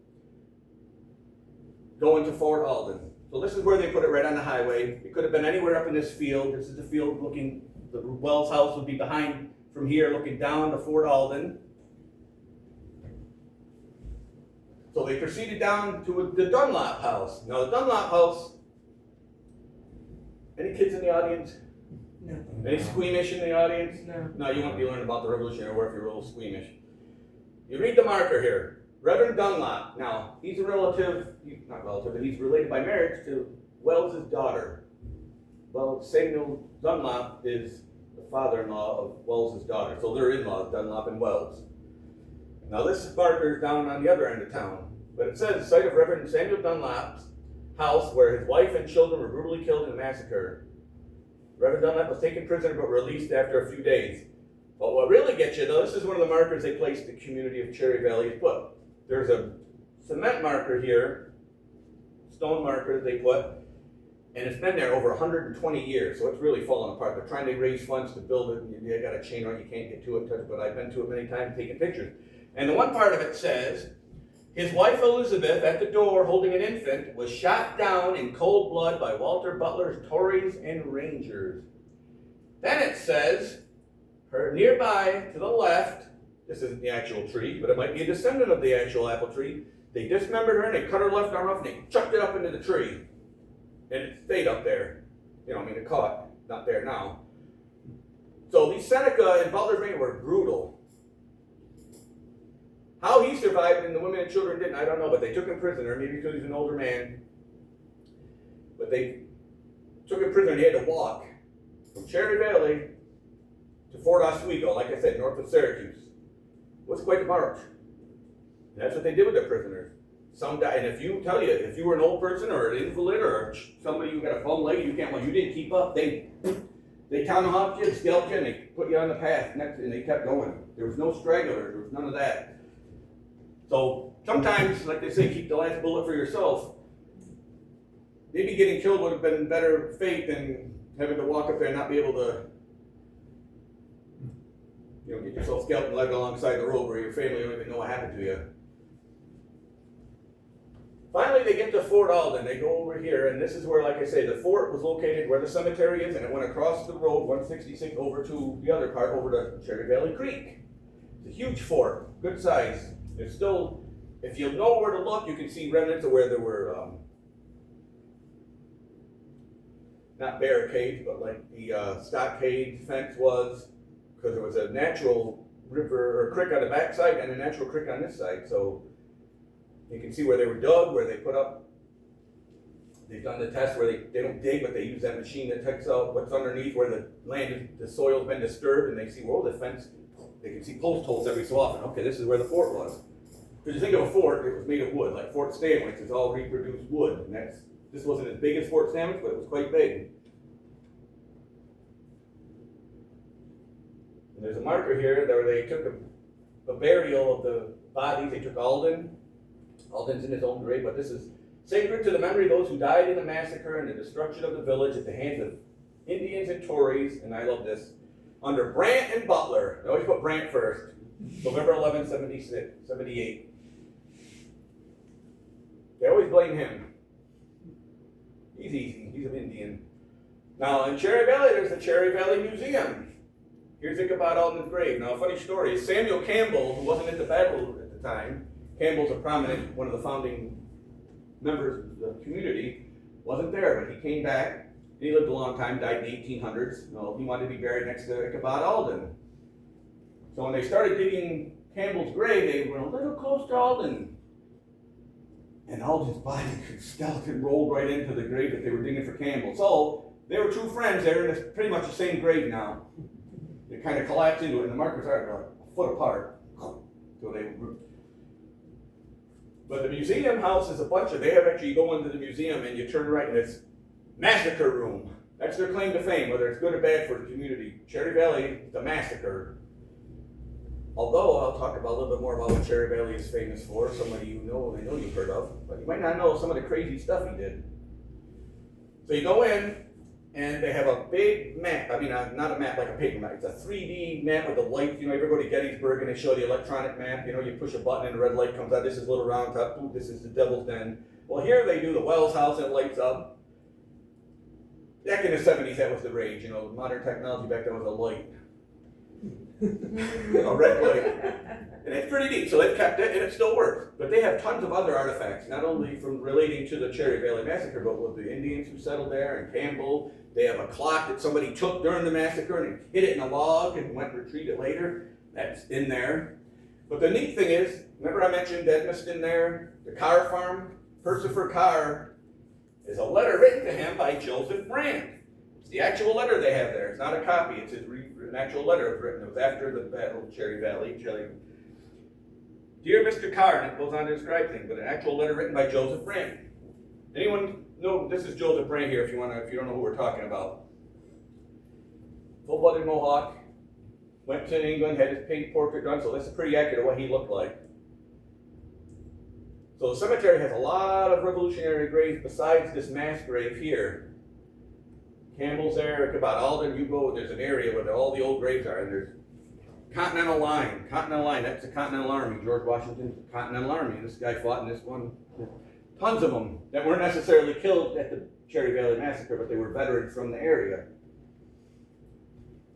[SPEAKER 1] going to Fort Alden. So this is where they put it, right on the highway. It could have been anywhere up in this field. This is the field looking, the Wells house would be behind from here, looking down to Fort Alden. So they proceeded down to the Dunlop house. Now the Dunlop house, any kids in the audience?
[SPEAKER 2] No.
[SPEAKER 1] Any squeamish in the audience?
[SPEAKER 2] No.
[SPEAKER 1] No, you won't be learning about the Revolutionary War if you're a little squeamish. You read the marker here. Reverend Dunlop. Now, he's a relative, not relative, but he's related by marriage to Wells's daughter. Well, Samuel Dunlop is the father-in-law of Wells's daughter. So they're in-laws, Dunlop and Wells. Now this marker is down on the other end of town, but it says site of Reverend Samuel Dunlop's house where his wife and children were brutally killed in a massacre. Reverend Dunlop was taken prisoner but released after a few days. But what really gets you, though, this is one of the markers they placed the community of Cherry Valley put. There's a cement marker here, stone marker they put, and it's been there over 120 years, so it's really falling apart. They're trying to raise funds to build it, and you got a chain on, you can't get to it, but I've been to it many times taking pictures. And the one part of it says, his wife Elizabeth, at the door holding an infant, was shot down in cold blood by Walter Butler's Tories and Rangers. Then it says, her nearby to the left, this isn't the actual tree, but it might be a descendant of the actual apple tree, They dismembered her and they cut her left arm off and they chucked it up into the tree. And it stayed up there. It caught, not there now. So these Seneca and Butler's men were brutal. How he survived and the women and children didn't, I don't know, but they took him prisoner, maybe because he's an older man. But they took him prisoner and he had to walk from Cherry Valley to Fort Oswego, like I said, north of Syracuse. It was quite a march. And that's what they did with their prisoners. Some died, and if you were an old person or an invalid or somebody who got a bum leg, you didn't keep up, they tomahawked you, scalped you, and they put you on the path, and they kept going. There was no stragglers, there was none of that. So sometimes, like they say, keep the last bullet for yourself. Maybe getting killed would have been better fate than having to walk up there and not be able to, get yourself scalped and led alongside the road where your family don't even know what happened to you. Finally, they get to Fort Alden. They go over here, and this is where, like I say, the fort was located where the cemetery is, and it went across the road, 166, over to the other part, over to Cherry Valley Creek. It's a huge fort, good size. It's still, if you know where to look, you can see remnants of where there were, not barricades, but like the stockade fence was, because there was a natural river or creek on the back side and a natural creek on this side. So you can see where they were dug, where they put up. They've done the test where they don't dig, but they use that machine that takes out what's underneath where the land, the soil's been disturbed, and they see, well, the fence, they can see post holes every so often. Okay, this is where the fort was. Because you think of a fort, it was made of wood, like Fort Stanwix is all reproduced wood, and this wasn't as big as Fort Stanwix, but it was quite big. And there's a marker here where they took a burial of the bodies. They took Alden. Alden's in his own grave, but this is sacred to the memory of those who died in the massacre and the destruction of the village at the hands of Indians and Tories, and I love this, under Brant and Butler. They always put Brant first. November 11, 78. They always blame him. He's easy. He's an Indian. Now, in Cherry Valley, there's the Cherry Valley Museum. Here's Ichabod Alden's grave. Now, a funny story is Samuel Campbell, who wasn't at the battle at the time, Campbell's a prominent, one of the founding members of the community, wasn't there, but he came back. He lived a long time, died in the 1800s. Well, he wanted to be buried next to Ichabod Alden. So when they started digging Campbell's grave, they went a little close to Alden. And Alden's body, skeleton, rolled right into the grave that they were digging for Campbell. So they were true friends. They're in pretty much the same grave now. They kind of collapsed into it, and the markers are like a foot apart. So they were. But the museum house is a bunch of, they have actually, you go into the museum and you turn right and it's Massacre Room. That's their claim to fame, whether it's good or bad for the community. Cherry Valley, the massacre. Although I'll talk about a little bit more about what Cherry Valley is famous for. Somebody I know you've heard of, but you might not know some of the crazy stuff he did. So you go in and they have a big map. I mean, not a map like a paper map. It's a 3D map with the lights. You ever go to Gettysburg and they show the electronic map? You push a button and a red light comes out. This is a little round top. Ooh, this is the Devil's Den. Well, here they do the Wells House and it lights up. Back in the 70s, that was the rage. Modern technology back then was a light. A red light. And it's pretty neat. So they've kept it and it still works. But they have tons of other artifacts, not only from relating to the Cherry Valley Massacre, but with the Indians who settled there and Campbell. They have a clock that somebody took during the massacre and hid it in a log and went and retrieved it later. That's in there. But the neat thing is, remember I mentioned Edmiston there? The Carr farm? Percifer Carr is a letter written to him by Joseph Brand. It's the actual letter they have there. It's not a copy. It's an actual letter it was written. It was after the Battle of Cherry Valley. Dear Mr. Carr, and it goes on to describe things, but an actual letter written by Joseph Brand. Anyone know, this is Joseph Brand here if you don't know who we're talking about. Full-blooded Mohawk, went to England, had his paint portrait done, so this is pretty accurate of what he looked like. So the cemetery has a lot of revolutionary graves besides this mass grave here. Campbell's there, Ichabod Alden, you go, there's an area where all the old graves are, and there's Continental Line, that's the Continental Army, George Washington's Continental Army. This guy fought in this one. Tons of them that weren't necessarily killed at the Cherry Valley Massacre, but they were veterans from the area.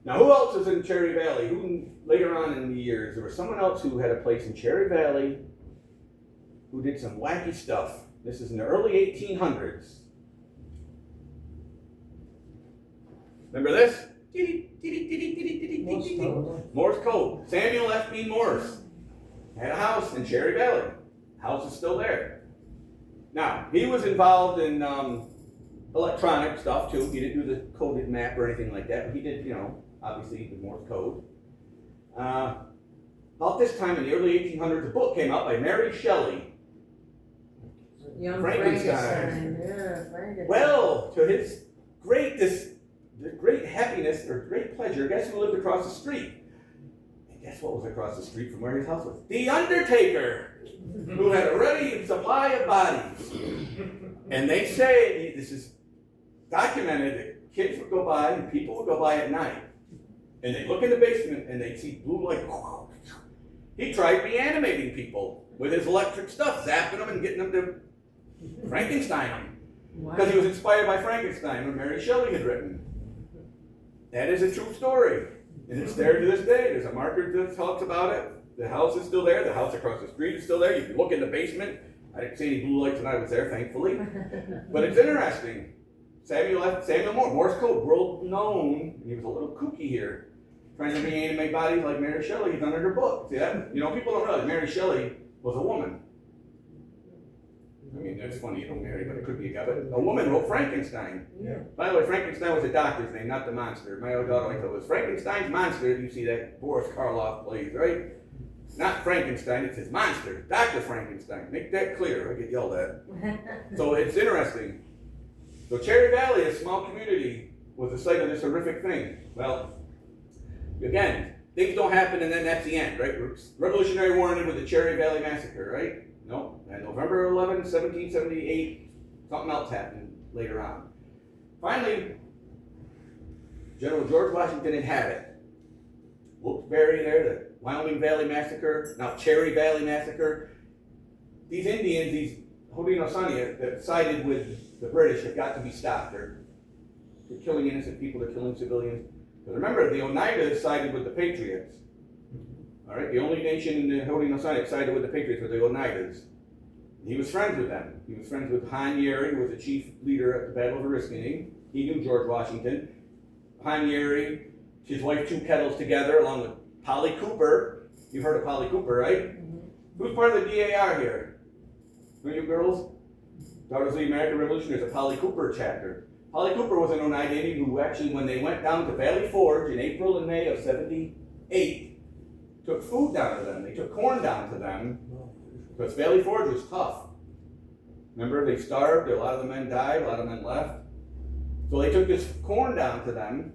[SPEAKER 1] Now, who else is in Cherry Valley? Who later on in the years, there was someone else who had a place in Cherry Valley who did some wacky stuff. This is in the early 1800s. Remember this? Morse code. Samuel F.B. Morse had a house in Cherry Valley. House is still there. Now, he was involved in electronic stuff too. He didn't do the coded map or anything like that, but he did, obviously the Morse code. About this time in the early 1800s, a book came out by Mary Shelley.
[SPEAKER 4] Young
[SPEAKER 1] Frankenstein.
[SPEAKER 4] Yeah, Frankenstein.
[SPEAKER 1] Well, to his great happiness or great pleasure, guess who lived across the street? And guess what was across the street from where his house was? The Undertaker, who had a ready supply of bodies. And they say, this is documented, that kids would go by and people would go by at night. And they'd look in the basement and they'd see blue light. He tried reanimating people with his electric stuff, zapping them and getting them to Frankenstein them. Because he was inspired by Frankenstein, what Mary Shelley had written. That is a true story. And it's there to this day. There's a marker that talks about it. The house is still there. The house across the street is still there. You can look in the basement. I didn't see any blue lights when I was there, thankfully. But it's interesting. Samuel Morse code, world known. And he was a little kooky here. Trying to reanimate bodies like Mary Shelley had done in her book. See that? People don't realize Mary Shelley was a woman. I mean, that's funny, Mary, but it could be a guy. But a woman wrote Frankenstein.
[SPEAKER 4] Yeah.
[SPEAKER 1] By the way, Frankenstein was a doctor's name, not the monster. My old daughter liked it. It was Frankenstein's monster. You see that Boris Karloff plays, right? Not Frankenstein, it's his monster. Dr. Frankenstein. Make that clear. I get yelled at. So it's interesting. So Cherry Valley, a small community, was the site of this horrific thing. Well, again, things don't happen and then that's the end, right? Revolutionary War ended with the Cherry Valley Massacre, right? No, and November 11, 1778, something else happened later on. Finally, General George Washington had it. Wilkes-Barre there, the Wyoming Valley Massacre, now Cherry Valley Massacre. These Indians, these Haudenosaunee that sided with the British have got to be stopped. They're killing innocent people, they're killing civilians. But remember, the Oneidas sided with the Patriots. All right, the only nation in the Haudenosaunee that sided with the Patriots were the Oneidas. He was friends with them. He was friends with Han Yeri, who was the chief leader at the Battle of Oriskany. He knew George Washington. Han Yeri, his wife, two kettles together, along with Polly Cooper. You've heard of Polly Cooper, right? Mm-hmm. Who's part of the DAR here? Who are you girls? Daughters of the American Revolution, there's a Polly Cooper chapter. Polly Cooper was an Oneida Indian who actually, when they went down to Valley Forge in April and May of 78, took food down to them. They took corn down to them because Valley Forge was tough. Remember, they starved, a lot of the men died, a lot of men left. So they took this corn down to them.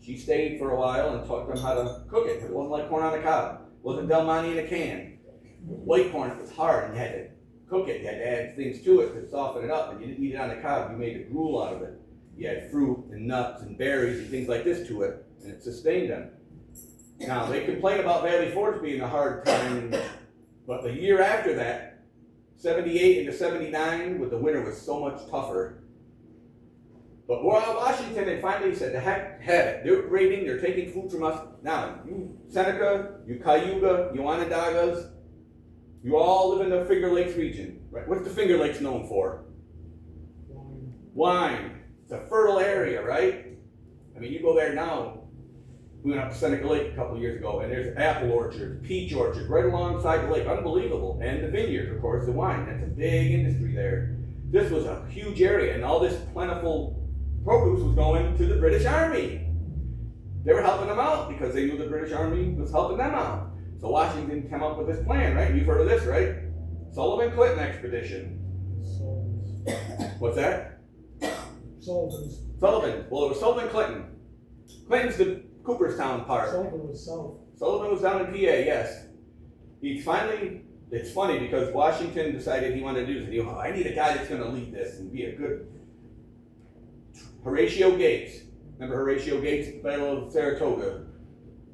[SPEAKER 1] She stayed for a while and taught them how to cook it. It wasn't like corn on the cob. It wasn't Del Monte in a can. White corn, it was hard and you had to cook it. You had to add things to it to soften it up, and you didn't eat it on the cob. You made a gruel out of it. You had fruit and nuts and berries and things like this to it, and it sustained them. Now, they complain about Valley Forge being a hard time, but the year after that, 78 into 79, when the winter was so much tougher. But Washington had finally said, the heck had it. They're raiding, they're taking food from us. Now, you Seneca, you Cayuga, you Onondagas, you all live in the Finger Lakes region. Right? What's the Finger Lakes known for? Wine. It's a fertile area, right? I mean, you go there now. We went up to Seneca Lake a couple of years ago, and there's apple orchards, peach orchards, right alongside the lake. Unbelievable. And the vineyards, of course, the wine. That's a big industry there. This was a huge area, and all this plentiful produce was going to the British Army. They were helping them out because they knew the British Army was helping them out. So Washington came up with this plan, right? You've heard of this, right? Sullivan-Clinton expedition. What's that? Sullivan. Well, it was Sullivan-Clinton. Clinton's the Cooperstown part.
[SPEAKER 2] Sullivan was south.
[SPEAKER 1] Sullivan was down in PA, yes. He finally, it's funny because Washington decided he wanted to do this. I need a guy that's going to lead this and be a good. Horatio Gates. Remember Horatio Gates, the Battle of Saratoga?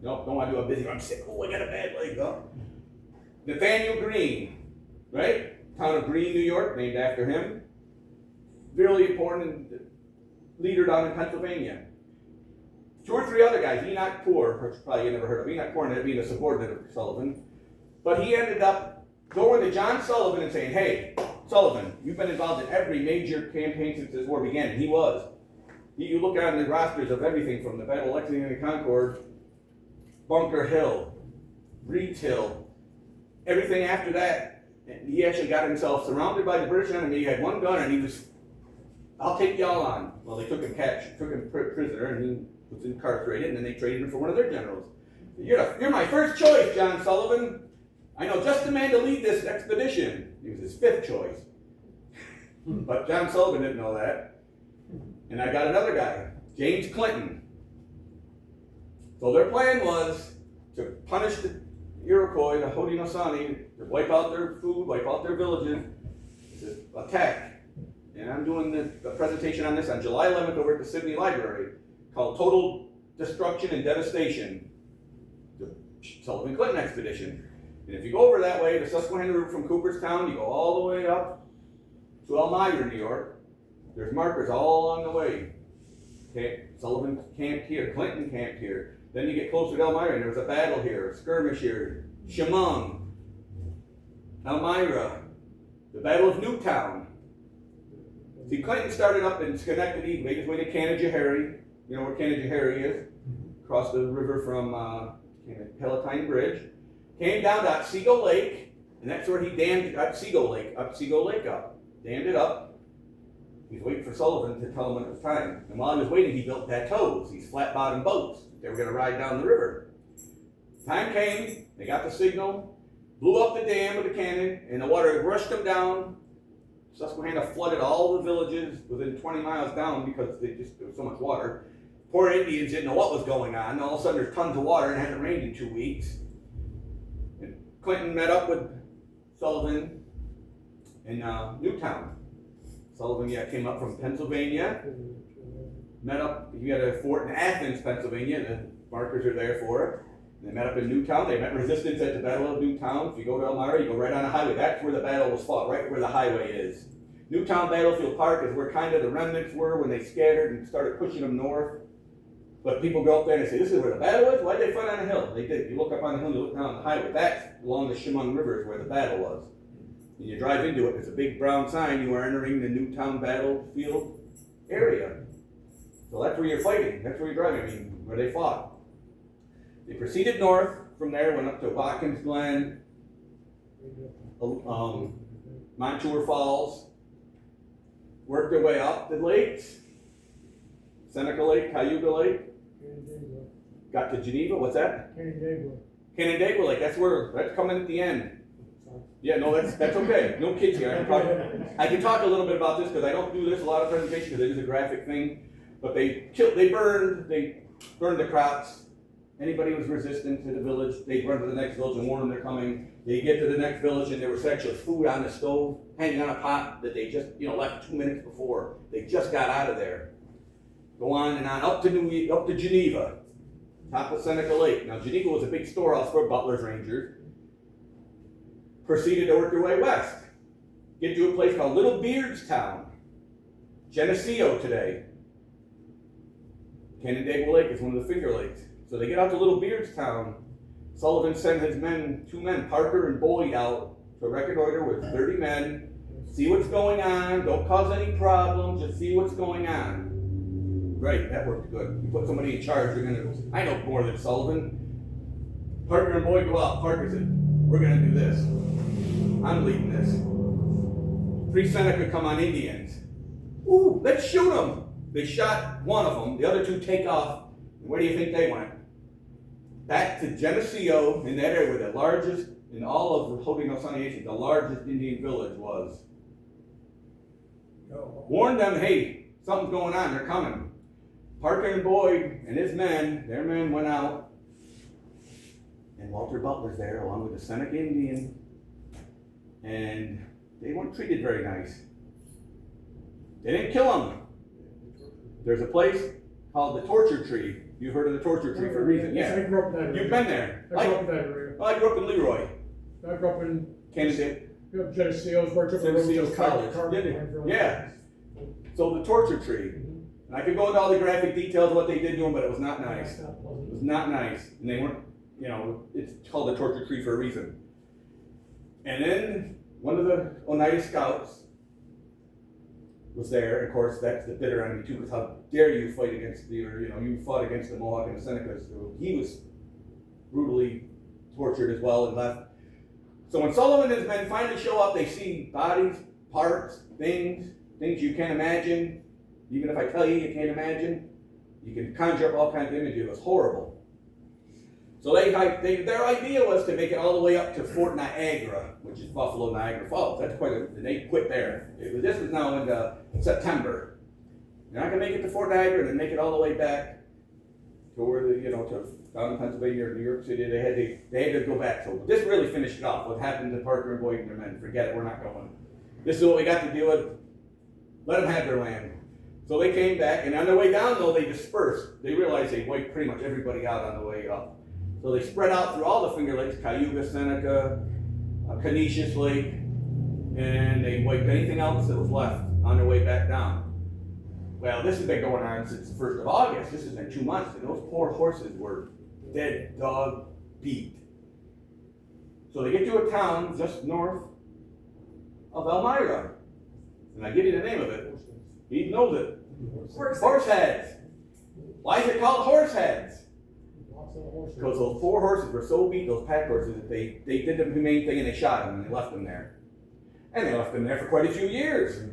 [SPEAKER 1] No, don't want to do a busy. I'm sick. Oh, I got a bad leg. Oh. Nathaniel Greene, right? Town of Greene, New York, named after him. Really important leader down in Pennsylvania. Two or three other guys. Enoch Poor, which probably you never heard of. Enoch Poor ended up being a subordinate of Sullivan. But he ended up going to John Sullivan and saying, hey, Sullivan, you've been involved in every major campaign since this war began, and he was. You look on the rosters of everything from the Battle of Lexington and Concord, Bunker Hill, Reed's Hill, everything after that. And he actually got himself surrounded by the British enemy. He had one gun, and he was, I'll take y'all on. Well, they took him prisoner, and he was incarcerated, and then they traded him for one of their generals. You're my first choice, John Sullivan. I know just the man to lead this expedition. He was his fifth choice. But John Sullivan didn't know that. And I got another guy, James Clinton. So their plan was to punish the Iroquois, the Haudenosaunee, to wipe out their food, wipe out their villages, to attack. And I'm doing the presentation on this on July 11th over at the Sydney Library, called Total Destruction and Devastation, the Sullivan Clinton Expedition. And if you go over that way, the Susquehanna route from Cooperstown, you go all the way up to Elmira, New York. There's markers all along the way. Okay, Sullivan camped here, Clinton camped here. Then you get closer to Elmira, and there was a battle here, a skirmish here. Chemung, Elmira, the Battle of Newtown. See, Clinton started up in Schenectady, made his way to Canajoharie. You know where Canajoharie is? Across the river from Palatine Bridge. Came down to Otsego Lake, and that's where he dammed Otsego Lake up. Dammed it up. He's waiting for Sullivan to tell him when it was time. And while he was waiting, he built bateaus, these flat-bottom boats. They were going to ride down the river. Time came, they got the signal, blew up the dam with a cannon, and the water rushed them down. Susquehanna flooded all the villages within 20 miles down because there was so much water. Poor Indians didn't know what was going on. All of a sudden, there's tons of water, and it hasn't rained in 2 weeks. And Clinton met up with Sullivan in Newtown. Sullivan came up from Pennsylvania, met up, he had a fort in Athens, Pennsylvania, the markers are there for it. They met up in Newtown, they met resistance at the Battle of Newtown. If you go to Elmira, you go right on the highway. That's where the battle was fought, right where the highway is. Newtown Battlefield Park is where kind of the remnants were when they scattered and started pushing them north. But people go up there and they say, this is where the battle is? Why'd they fight on a hill? They did. You look up on the hill and you look down on the highway. That's along the Chemung River is where the battle was. And you drive into it, there's a big brown sign, you are entering the Newtown battlefield area. So that's where you're fighting, that's where you're driving, I mean, where they fought. They proceeded north from there, went up to Watkins Glen, Montour Falls, worked their way up the lakes, Seneca Lake, Cayuga Lake, got to Geneva, what's that? Canandaigua Lake, that's coming at the end. Yeah, no, that's okay. No kids here. I can talk a little bit about this because I don't do this a lot of presentation because it is a graphic thing. But they burned the crops. Anybody who was resistant to the village, they'd run to the next village and warn them they're coming. They get to the next village and there was actually food on the stove, hanging on a pot that they just left 2 minutes before. They just got out of there. Go on and on up to Geneva, top of Seneca Lake. Now Geneva was a big storehouse for Butler's Rangers. Proceeded to work their way west. Get to a place called Little Beardstown, Geneseo today. Canandaigua Lake is one of the Finger Lakes. So they get out to Little Beardstown. Sullivan sent his two men, Parker and Boyd, out to reconnoiter with 30 men. See what's going on. Don't cause any problems. Just see what's going on. Great, that worked good. You put somebody in charge, I know more than Sullivan. Parker and Boyd go out. Parker said, we're going to do this. I'm leading this. 3 Seneca come on Indians. Ooh, let's shoot them. They shot one of them. The other 2 take off. And where do you think they went? Back to Geneseo, in that area where the largest, in all of the Haudenosaunee Nation, the largest Indian village was. Warned them, hey, something's going on, they're coming. Parker and Boyd and their men went out. And Walter Butler's there, along with the Seneca Indian. And they weren't treated very nice. They didn't kill them. There's a place called the Torture Tree. You've heard of the Torture Tree for a reason. Yeah.
[SPEAKER 2] I grew up in that area.
[SPEAKER 1] You've been there.
[SPEAKER 2] I grew up in that area.
[SPEAKER 1] Well, I grew up in Leroy.
[SPEAKER 2] I grew up in
[SPEAKER 1] Geneseo's,
[SPEAKER 2] worked up in
[SPEAKER 1] Geneseo's College. Yeah. So the Torture Tree. And I could go into all the graphic details of what they did to them, but it was not nice. It was not nice. And they weren't, it's called the Torture Tree for a reason. And then one of the Oneida Scouts was there. Of course, that's the bitter enemy too, because how dare you fight against you fought against the Mohawk and the Senecas. So he was brutally tortured as well and left. So when Sullivan and his men finally show up, they see bodies, parts, things you can't imagine. Even if I tell you, you can't imagine. You can conjure up all kinds of images. It was horrible. So their idea was to make it all the way up to Fort Niagara, which is Buffalo, Niagara Falls. That's and they quit there. This was now in September. They're not going to make it to Fort Niagara and then make it all the way back to where to down in Pennsylvania or New York City. They had to go back. So this really finished it off. What happened to Parker and Boyd and their men? Forget it. We're not going. This is what we got to deal with. Let them have their land. So they came back, and on their way down, though, they dispersed. They realized they wiped pretty much everybody out on the way up. So they spread out through all the Finger Lakes, Cayuga, Seneca, Canisius Lake, and they wiped anything else that was left on their way back down. Well, this has been going on since the 1st of August. This has been 2 months, and those poor horses were dead, dog, beat. So they get to a town just north of Elmira, and I give you the name of it. He knows it. Horseheads. Why is it called Horseheads? Because those poor horses were so beat, those pack horses, that they did the humane thing and they shot them and they left them there. And they left them there for quite a few years.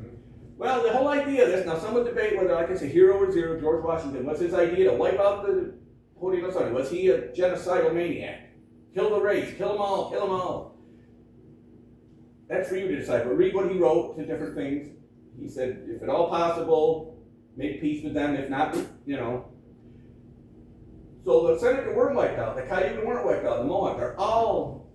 [SPEAKER 1] Well, the whole idea of this, now some would debate whether, like I say, hero or zero, George Washington, was his idea to wipe out the Haudenosaunee? Was he a genocidal maniac? Kill the race, kill them all, kill them all. That's for you to decide, but read what he wrote to different things. He said, if at all possible, make peace with them, if not, So the Seneca weren't wiped out, the Cayuga weren't wiped out, the Mohawk, they're all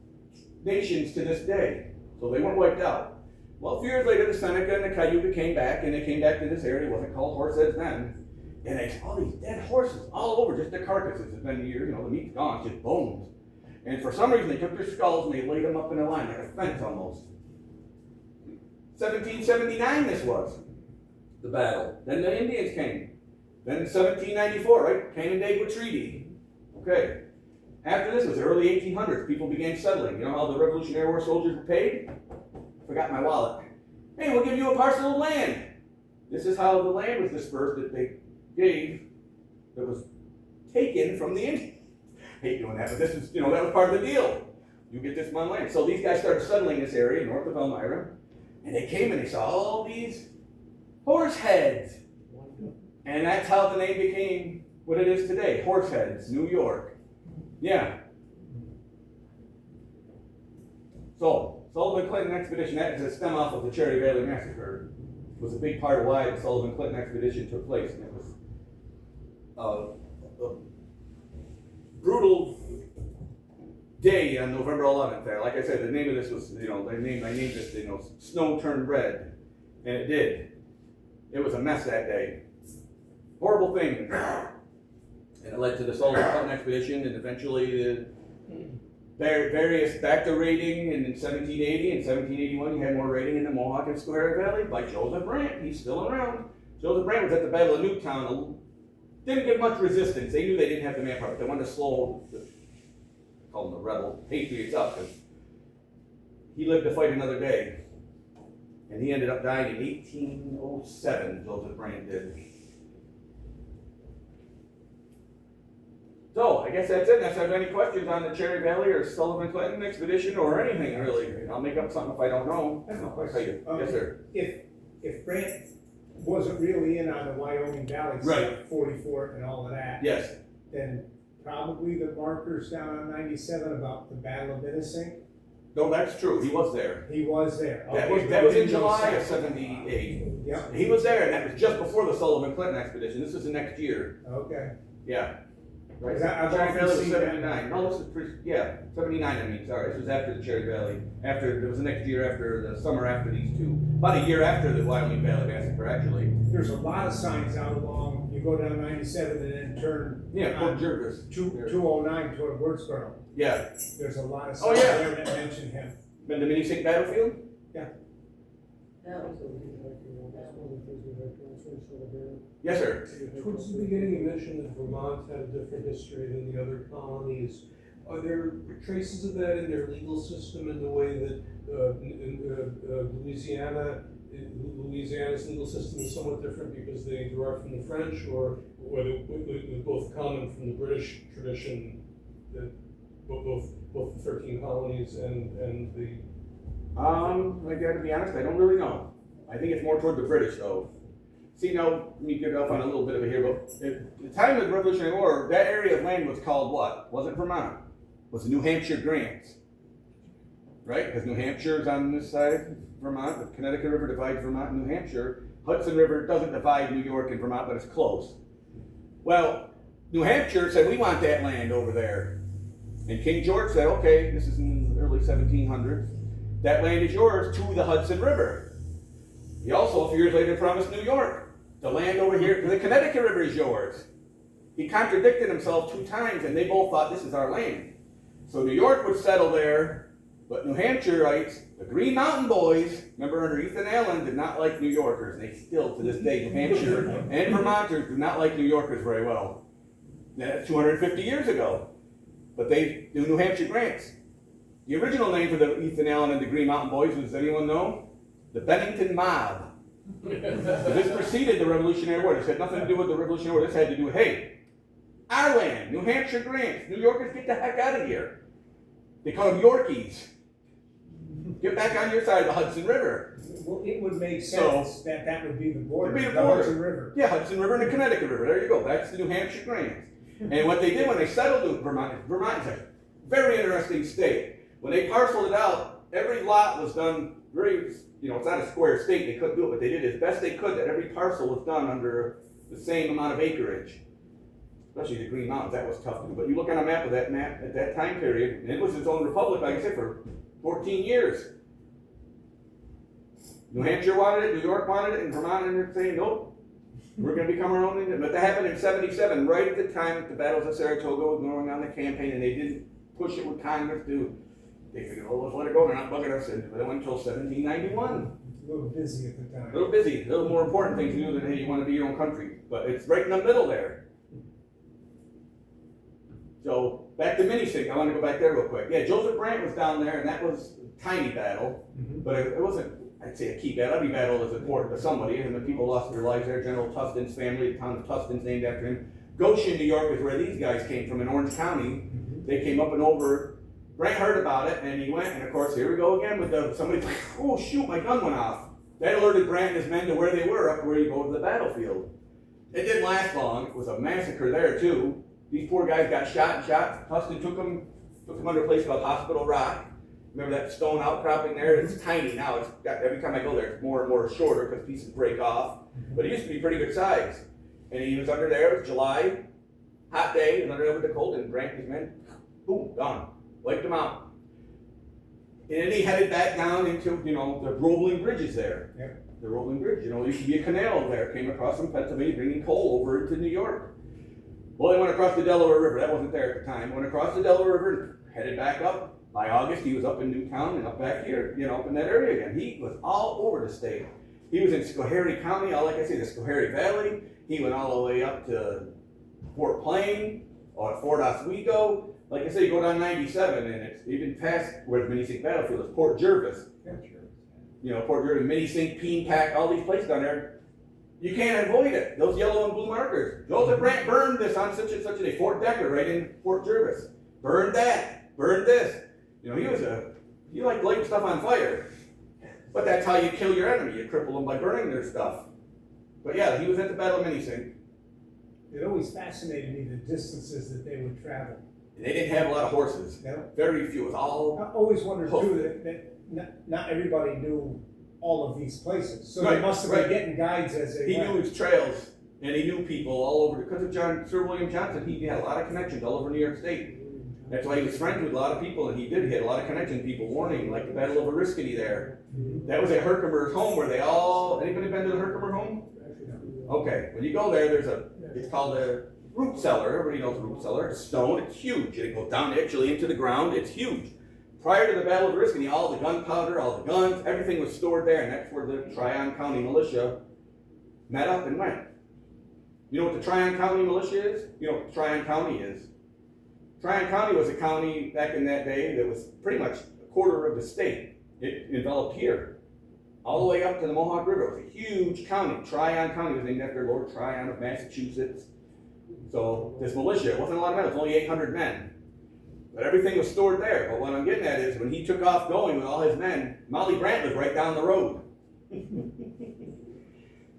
[SPEAKER 1] nations to this day. So they weren't wiped out. Well, a few years later, the Seneca and the Cayuga came back, and they came back to this area. It wasn't called Horseheads then. And they saw all these dead horses all over, just the carcasses. It's been years, the meat's gone, it's just bones. And for some reason, they took their skulls and they laid them up in a line, like a fence almost. 1779 this was, the battle. Then the Indians came. Then 1794, right? Canandaigua Treaty. Okay. After this was the early 1800s. People began settling. You know how the Revolutionary War soldiers were paid? Forgot my wallet. Hey, we'll give you a parcel of land. This is how the land was dispersed that they gave, that was taken from the Indians. Hate doing that, but this is, that was part of the deal. You get this amount of land. So these guys started settling this area north of Elmira, and they came and they saw all these horseheads. And that's how the name became what it is today, Horseheads, New York. Yeah. So, Sullivan-Clinton expedition, that is a stem off of the Cherry Valley Massacre. It was a big part of why the Sullivan-Clinton expedition took place. And it was a brutal day on November 11th there. Like I said, the name of this was, I named this, Snow Turned Red. And it did. It was a mess that day. Horrible thing. And it led to the Sullivan-Clinton expedition, and eventually the various back to raiding in 1780 and 1781. You had more raiding in the Mohawk and Schoharie Valley by Joseph Brant. He's still around. Joseph Brant was at the Battle of Newtown. Didn't get much resistance. They knew they didn't have the manpower. They wanted to slow call them the rebel patriots up, because he lived to fight another day. And he ended up dying in 1807, Joseph Brant did. So, I guess that's it. Unless I have any questions on the Cherry Valley or Sullivan-Clinton expedition or anything, really. I'll make up something if I don't know.
[SPEAKER 5] I have a
[SPEAKER 1] I'll
[SPEAKER 5] question.
[SPEAKER 1] tell you. Yes, sir.
[SPEAKER 5] If Brant wasn't really in on the Wyoming Valley
[SPEAKER 1] Right.
[SPEAKER 5] stuff, 44 and all of that,
[SPEAKER 1] Yes.
[SPEAKER 5] then probably the markers down on 97 about the Battle of Minisink,
[SPEAKER 1] No, that's true. He was there.
[SPEAKER 5] he was there.
[SPEAKER 1] That
[SPEAKER 5] Okay,
[SPEAKER 1] was
[SPEAKER 5] but
[SPEAKER 1] in
[SPEAKER 5] didn't know
[SPEAKER 1] July of
[SPEAKER 5] South.
[SPEAKER 1] 78.
[SPEAKER 5] Yep,
[SPEAKER 1] He was there, and that was just before the Sullivan-Clinton expedition. This is the next year.
[SPEAKER 5] okay.
[SPEAKER 1] Yeah. Right.
[SPEAKER 5] Because I've
[SPEAKER 1] Cherry
[SPEAKER 5] often
[SPEAKER 1] Valley was
[SPEAKER 5] seen that.
[SPEAKER 1] 79. No, this is pretty, 79 I mean, sorry. This was after the Cherry Valley. It was the next year after, the summer after these two. About a year after the Wyoming Valley Massacre, actually.
[SPEAKER 5] There's a lot of signs out along, you go down 97 and then turn
[SPEAKER 1] Yeah, Fort
[SPEAKER 5] on
[SPEAKER 1] Jervis.
[SPEAKER 5] 209 toward Woodsboro.
[SPEAKER 1] Yeah.
[SPEAKER 5] There's a lot of
[SPEAKER 1] Oh,
[SPEAKER 5] signs
[SPEAKER 1] yeah.
[SPEAKER 5] there that mention him.
[SPEAKER 1] Been to Minisink Battlefield?
[SPEAKER 4] That was
[SPEAKER 1] Yes, sir.
[SPEAKER 6] Towards the beginning, you mentioned that Vermont had a different history than the other colonies. Are there traces of that in their legal system in the way that Louisiana's legal system is somewhat different because they derive from the French, or whether they're both common from the British tradition, that both the 13 colonies and the.
[SPEAKER 1] I gotta be honest, I don't really know. I think it's more toward the British though. See, now, let me get off on a little bit of it here, but at the time of the Revolutionary War, that area of land was called what? Wasn't Vermont. It was the New Hampshire Grants. Right? Because New Hampshire is on this side of Vermont. The Connecticut River divides Vermont and New Hampshire. Hudson River doesn't divide New York and Vermont, but it's close. Well, New Hampshire said, we want that land over there. And King George said, okay, this is in the early 1700s. That land is yours to the Hudson River. He also, a few years later, promised New York. The land over here, the Connecticut River is yours. He contradicted himself 2 times, and they both thought this is our land. So New York would settle there, but New Hampshireites, the Green Mountain Boys, remember under Ethan Allen, did not like New Yorkers, and they still, to this day, New Hampshire and Vermonters do not like New Yorkers very well. That's 250 years ago. But they do New Hampshire Grants. The original name for the Ethan Allen and the Green Mountain Boys, does anyone know? The Bennington Mob. This preceded the Revolutionary War. This had nothing to do with the Revolutionary War. This had to do with, hey, our land, New Hampshire Grants. New Yorkers, get the heck out of here. They call them Yorkies. Get back on your side of the Hudson River.
[SPEAKER 5] Well, it would make sense that that would be the border,
[SPEAKER 1] It'd be
[SPEAKER 5] the
[SPEAKER 1] the border.
[SPEAKER 5] Hudson River.
[SPEAKER 1] Yeah, Hudson River and the Connecticut River. There you go. That's the New Hampshire Grants. And what they did when they settled in Vermont is a very interesting state. When they parceled it out, every lot was done very, it's not a square state, they couldn't do it, but they did as best they could that every parcel was done under the same amount of acreage. Especially the Green Mountains, that was tough to do. But you look on a map at that time period, and it was its own republic, like I said, for 14 years. New Hampshire wanted it, New York wanted it, and Vermont ended up saying, nope, we're going to become our own. But that happened in 77, right at the time that the battles of Saratoga were going on the campaign, and they didn't push it with Congress to. They figured, oh, let's let it go, they're not bugging us. And it went until 1791.
[SPEAKER 5] A little busy at the time.
[SPEAKER 1] A little busy, a little more important things to do than, hey, you want to be your own country. But it's right in the middle there. So, back to Minisink, I want to go back there real quick. Yeah, Joseph Brant was down there, and that was a tiny battle. But it wasn't, I'd say, a key battle. Every battle is important to somebody, and the people lost their lives there. General Tustin's family, the town of Tustin's named after him. Goshen, New York is where these guys came from, in Orange County. They came up and over. Brant heard about it, and he went, and of course, here we go again with somebody's like, oh shoot, my gun went off. That alerted Brant and his men to where they were, up where you go to the battlefield. It didn't last long. It was a massacre there, too. These poor guys got shot. Tustin took them under a place called Hospital Rock. Remember that stone outcropping there? It's tiny now. It's got, every time I go there, it's more and more shorter because pieces break off. But it used to be pretty good size. And he was under there. It was July, hot day, and under there with the cold, and Brant and his men, boom, gone. Wiped them out. And then he headed back down into, the rolling bridges there.
[SPEAKER 5] Yep.
[SPEAKER 1] The rolling bridge, there used to be a canal there. Came across from Pennsylvania, bringing coal over into New York. Well, they went across the Delaware River. That wasn't there at the time. Went across the Delaware River, headed back up. By August, he was up in Newtown and up back here, up in that area again. He was all over the state. He was in Schoharie County, like I say, the Schoharie Valley. He went all the way up to Fort Plain, or Fort Oswego. Like I say, you go down 97, and it's even past where the Minisink battlefield is, Port Jervis. Port Jervis, Minisink, Peenpack, all these places down there. You can't avoid it. Those yellow and blue markers. Joseph Brant burned this on such and such a day. Fort Decker, right in Fort Jervis. Burned that. Burned this. He liked lighting stuff on fire. But that's how you kill your enemy. You cripple them by burning their stuff. But yeah, he was at the Battle of Minisink.
[SPEAKER 5] It always fascinated me the distances that they would travel.
[SPEAKER 1] They didn't have a lot of horses.
[SPEAKER 5] No.
[SPEAKER 1] Very few. It was all.
[SPEAKER 5] I always wondered too that not everybody knew all of these places. So they must have been getting guides as they went.
[SPEAKER 1] He knew his trails, and he knew people all over. Because of Sir William Johnson, he had a lot of connections all over New York State. That's why he was friends with a lot of people, and he had a lot of connections. People warning, like the Battle of Oriskany there. That was at Herkimer's home, where they all. Anybody been to the Herkimer home? Okay, when you go there, it's called a root cellar. Everybody knows a root cellar. It's stone. It's huge. And it goes down actually into the ground. It's huge. Prior to the Battle of Oriskany, all the gunpowder, all the guns, everything was stored there, and that's where the Tryon County militia met up and went. You know what the Tryon County militia is? You know what Tryon County is? Tryon County was a county back in that day that was pretty much a quarter of the state. It enveloped here, all the way up to the Mohawk River. It was a huge county. Tryon County was named after Lord Tryon of Massachusetts. So this militia, it wasn't a lot of men, it was only 800 men. But everything was stored there. But what I'm getting at is when he took off going with all his men, Molly Brant was right down the road.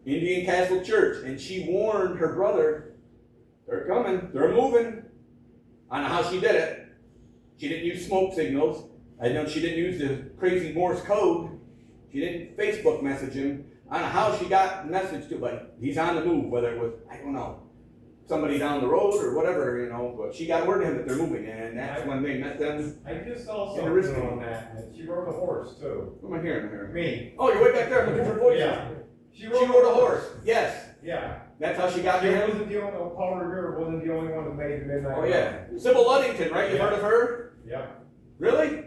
[SPEAKER 1] Indian Castle Church. And she warned her brother, they're coming, they're moving. I don't know how she did it. She didn't use smoke signals. I know she didn't use the crazy Morse code. She didn't Facebook message him. I don't know how she got the message to, but he's on the move, whether it was, I don't know, somebody down the road or whatever, you know, but she got word to him that they're moving, and that's when they met them.
[SPEAKER 7] I just saw
[SPEAKER 1] In the wrist
[SPEAKER 7] something
[SPEAKER 1] game.
[SPEAKER 7] on that, and she rode a horse too.
[SPEAKER 1] What am I hearing here?
[SPEAKER 7] Me.
[SPEAKER 1] Oh, you're way back there looking for voices.
[SPEAKER 7] Yeah.
[SPEAKER 1] She rode a horse, yes.
[SPEAKER 7] Yeah.
[SPEAKER 1] That's how she got
[SPEAKER 7] She
[SPEAKER 1] to him?
[SPEAKER 7] wasn't the only, Paul Revere wasn't the only one that made the midnight.
[SPEAKER 1] Oh, yeah. Sybil Ludington, right? You heard of her?
[SPEAKER 7] Yeah.
[SPEAKER 1] Really?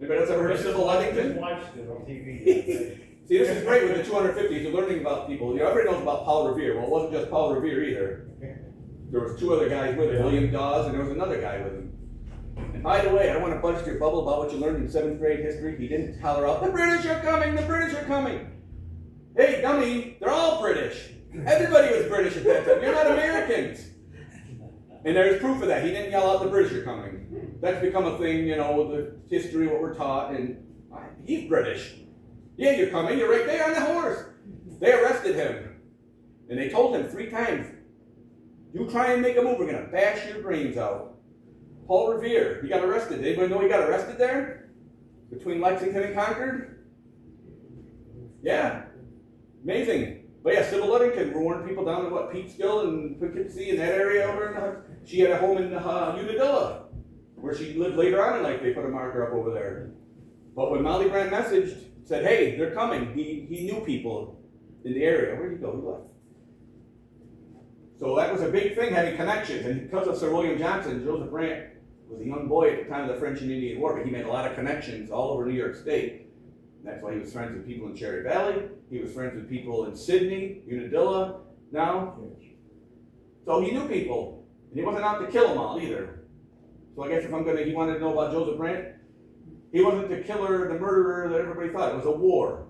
[SPEAKER 1] Anybody else ever heard of Sybil
[SPEAKER 7] I just
[SPEAKER 1] Ludington?
[SPEAKER 7] watched it on TV the other day.
[SPEAKER 1] See, this is great with the 250s. You're learning about people. You know, everybody knows about Paul Revere. Well, it wasn't just Paul Revere either. There was two other guys with him, William Dawes, and there was another guy with him. And by the way, I don't want to burst your bubble about what you learned in 7th grade history. He didn't holler out, the British are coming, the British are coming. Hey, dummy, they're all British. Everybody was British at that time. You're not Americans. And there's proof of that. He didn't yell out, the British are coming. That's become a thing, you know, the history, what we're taught, and he's British. Yeah, you're coming. You're right there on the horse. They arrested him. And they told him 3 times, you try and make a move, we're going to bash your brains out. Paul Revere, he got arrested. Did anybody know he got arrested there? Between Lexington and Concord? Yeah. Amazing. But yeah, Sybil Ludington warned people down in Peekskill and Poughkeepsie and that area over in the, she had a home in Unadilla, where she lived later on in life. They put a marker up over there. But when Molly Brant messaged, said, hey, they're coming, he knew people in the area. Where'd he go? He left. So that was a big thing, having connections. And because of Sir William Johnson, Joseph Brant was a young boy at the time of the French and Indian War, but he made a lot of connections all over New York State. And that's why he was friends with people in Cherry Valley. He was friends with people in Sydney, Unadilla now. So he knew people. And he wasn't out to kill them all either. So I guess if he wanted to know about Joseph Brant, he wasn't the killer, the murderer that everybody thought. It was a war.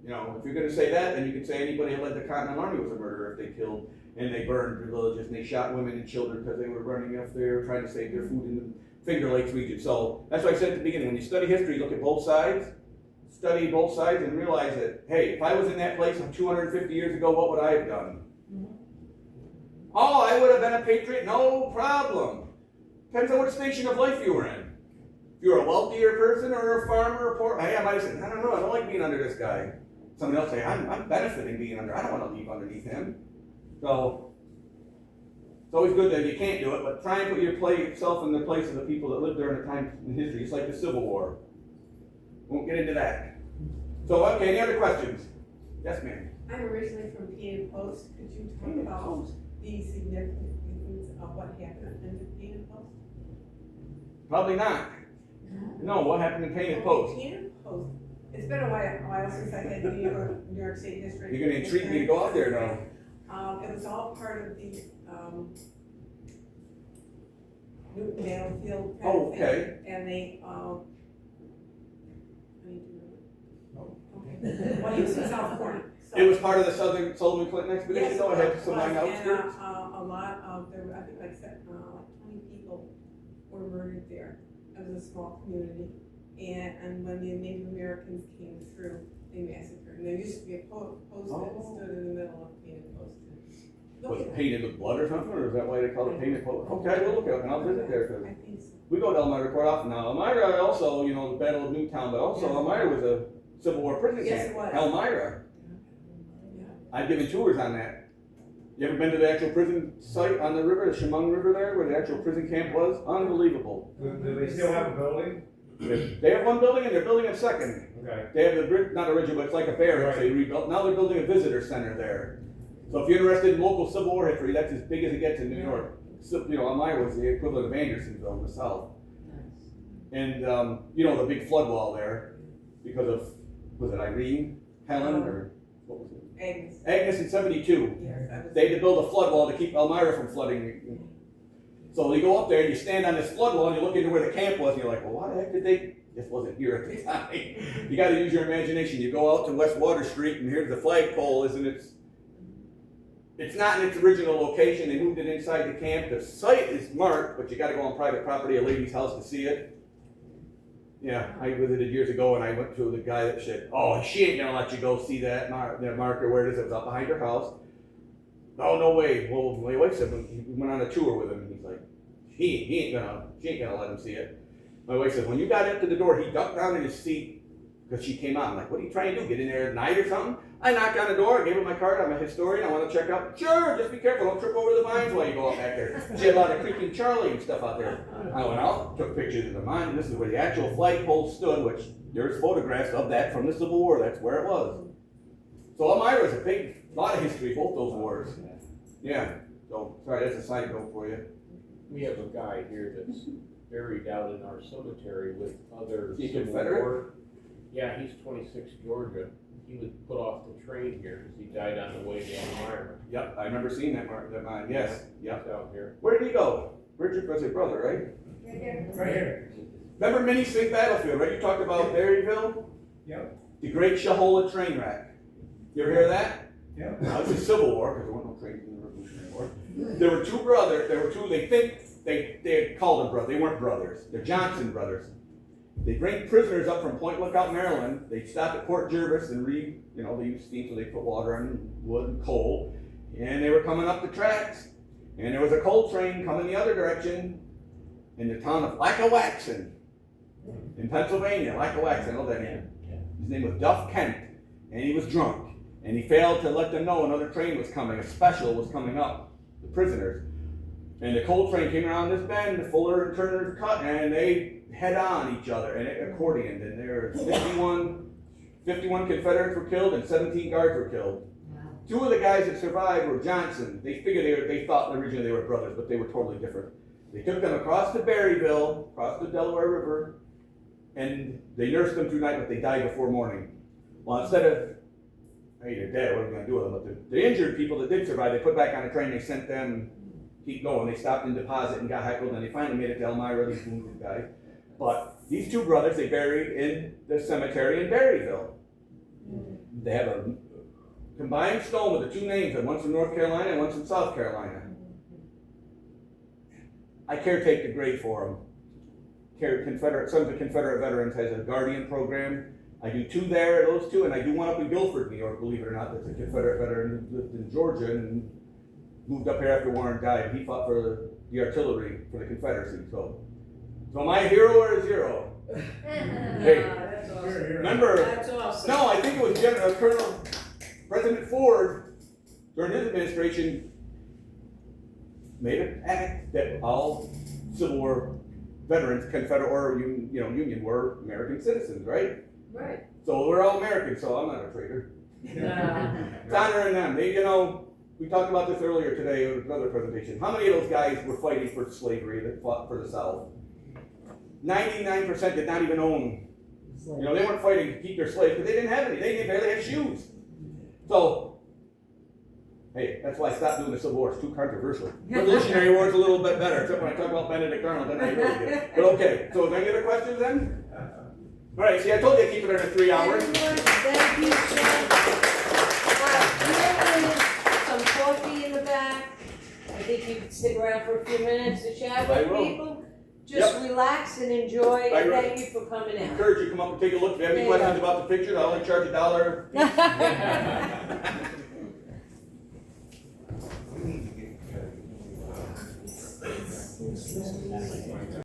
[SPEAKER 1] You know, if you're going to say that, then you could say anybody who led the Continental Army was a murderer if they killed and they burned villages and they shot women and children because they were running up there trying to save their food in the Finger Lakes region. So that's why I said at the beginning, when you study history, look at both sides, study both sides and realize that, hey, if I was in that place 250 years ago, what would I have done? Oh, I would have been a patriot, no problem. Depends on what station of life you were in. If you're a wealthier person or a farmer or poor, hey, I might have said, I don't know, I don't like being under this guy. Somebody else say, I'm benefiting being under, I don't want to leave underneath him. So, it's always good that you can't do it, but try and put yourself in the place of the people that lived during the time in history. It's like the Civil War. Won't get into that. So, okay, any other questions? Yes, ma'am.
[SPEAKER 4] I'm originally from Painted Post. Could you talk about the significance of what happened in the Painted Post?
[SPEAKER 1] Probably not. No, what happened in Painted Post?
[SPEAKER 4] Painted Post. It's been a while since I had New York State History.
[SPEAKER 1] You're going to intrigue me to go out there now.
[SPEAKER 4] It was all part of the Newton Battlefield. kind
[SPEAKER 1] Oh,
[SPEAKER 4] of thing.
[SPEAKER 1] okay.
[SPEAKER 4] And they, I need to know. Okay. Well, he was in South Point. So-
[SPEAKER 1] It was part of the Southern Sullivan Clinton expedition,
[SPEAKER 4] Yes,
[SPEAKER 1] so I had some
[SPEAKER 4] it
[SPEAKER 1] line
[SPEAKER 4] was,
[SPEAKER 1] outskirts.
[SPEAKER 4] and a lot of, there were, I think like 20 people were murdered there. It was a small community. And when the Native Americans came through, they massacred. And there used to be a post that stood in the middle of Painted Post.
[SPEAKER 1] Was it painted with blood or something, or is that why they call it Painted Post? Okay, we'll look it up and I'll visit there, because
[SPEAKER 4] I think so.
[SPEAKER 1] we go to Elmira quite often now. Elmira also, you know, the Battle of Newtown, but also
[SPEAKER 4] Yeah.
[SPEAKER 1] Elmira was a Civil War prison
[SPEAKER 4] Yes,
[SPEAKER 1] camp.
[SPEAKER 4] it was.
[SPEAKER 1] Elmira.
[SPEAKER 4] Yeah.
[SPEAKER 1] I've given tours on that. You ever been to the actual prison site on the river, the Chemung River there, where the actual prison camp was? Unbelievable.
[SPEAKER 7] Do they still have a building?
[SPEAKER 1] They have one building and they're building a second.
[SPEAKER 7] Okay.
[SPEAKER 1] They have the, not original, but it's like a barracks they rebuilt. Now they're building a visitor center there. So if you're interested in local Civil War history, that's as big as it gets in New York. So, you know, Elmira was the equivalent of Andersonville in the south. And, you know, the big flood wall there, because of, was it Irene, Helen, or what was it?
[SPEAKER 4] Agnes.
[SPEAKER 1] Agnes in 72.
[SPEAKER 4] Yes, that was.
[SPEAKER 1] They had to build a flood wall to keep Elmira from flooding. So you go up there and you stand on this flood wall and you look into where the camp was and you're like, well, why the heck did they, this wasn't here at the time. You gotta use your imagination. You go out to West Water Street and here's the flagpole, isn't it? It's not in its original location. They moved it inside the camp. The site is marked, but you gotta go on private property, a lady's house to see it. Yeah, I visited years ago and I went to the guy that said, oh, she ain't gonna let you go see that marker. Where it is? It was up behind her house. Oh, no way. Well, my wife said, we went on a tour with him and he's like, she ain't gonna let him see it. My wife said, when you got up to the door, he ducked down in his seat because she came out. I'm like, what are you trying to do? Get in there at night or something? I knocked on the door, I gave her my card, I'm a historian, I want to check out. Sure, just be careful, don't trip over the vines while you go out back there. She had a lot of creeping Charlie and stuff out there. I went out, took pictures of the mine, and this is where the actual flagpole stood, which there's photographs of that from the Civil War, that's where it was. So Elmira's a lot of history, both those wars. Yeah, so, sorry, that's a side note for you.
[SPEAKER 3] We have a guy here that's buried out in our cemetery with other
[SPEAKER 1] He
[SPEAKER 3] Civil
[SPEAKER 1] Confederate?
[SPEAKER 3] War. Yeah, he's 26 Georgia. He was put off the train here because he died on the way to Elmira.
[SPEAKER 1] Yep, I remember seeing that mine, yes, yep.
[SPEAKER 3] He's out here.
[SPEAKER 1] Where did he go? Richard was his brother, right?
[SPEAKER 5] Right here.
[SPEAKER 1] Remember Mini Swing Battlefield, right? You talked about Berryville?
[SPEAKER 5] Yep.
[SPEAKER 1] The Great Shahola Train Wreck. You ever hear of that?
[SPEAKER 5] Yep.
[SPEAKER 1] Now, it's the Civil War, because there weren't no trains in the Revolutionary War. There were two brothers, they think, they called them brothers, they weren't brothers. They're Johnson brothers. They bring prisoners up from Point Lookout, Maryland. They stop at Port Jervis and they use steam, so they put water and wood and coal. And they were coming up the tracks. And there was a coal train coming the other direction in the town of Lackawaxen in Pennsylvania. Lackawaxen, I know that name. His name was Duff Kent, and he was drunk. And he failed to let them know another train was coming, a special was coming up, the prisoners. And the coal train came around this bend, the Fuller and Turner's cut, and they head on each other, and it accordioned, and there were 51 Confederates were killed, and 17 guards were killed. Wow. Two of the guys that survived were Johnson. They figured they thought originally they were brothers, but they were totally different. They took them across to Berryville, across the Delaware River, and they nursed them through night, but they died before morning. Well, instead of, hey, you're dead, what are we going to do with them? But the injured people that did survive, they put back on the train, they sent them, keep going. They stopped in Deposit and got heckled, and they finally made it to Elmira, these wounded guys. But these two brothers, they buried in the cemetery in Berryville. They have a combined stone with the two names, and one's from North Carolina and one's from South Carolina. I caretake the grave for them. Some of the Confederate veterans has a guardian program. I do two there, those two, and I do one up in Guilford, New York, believe it or not. That's a Confederate veteran who lived in Georgia and moved up here after Warren died. He fought for the artillery for the Confederacy. So am I a hero or a zero? Hey,
[SPEAKER 4] That's awesome.
[SPEAKER 1] remember,
[SPEAKER 4] That's awesome.
[SPEAKER 1] no, I think it was Colonel President Ford during his administration made an act that all Civil War veterans, Confederate or Union, were American citizens, right?
[SPEAKER 4] Right.
[SPEAKER 1] So we're all Americans, so I'm not a traitor. It's honoring them. We talked about this earlier today in another presentation. How many of those guys were fighting for slavery that fought for the South? 99% did not even own. They weren't fighting to keep their slaves because they didn't have any. They barely had shoes. So, hey, that's why I stopped doing the Civil War. It's too controversial. Revolutionary War is a little bit better, except when I talk about Benedict Arnold, then I really get. But okay, so any other questions then? All right, see, I told you I'd keep it under 3 hours.
[SPEAKER 8] Everyone, thank you, Jen. Here is some coffee in the back. I think you can stick around for a few minutes to chat
[SPEAKER 1] I
[SPEAKER 8] with
[SPEAKER 1] will.
[SPEAKER 8] people. Just relax and enjoy,
[SPEAKER 1] I
[SPEAKER 8] and
[SPEAKER 1] will.
[SPEAKER 8] thank you for coming
[SPEAKER 1] I
[SPEAKER 8] out.
[SPEAKER 1] encourage you to come up and take a look. If you have any
[SPEAKER 8] There you
[SPEAKER 1] questions
[SPEAKER 8] go.
[SPEAKER 1] about the picture, I'll only charge $1.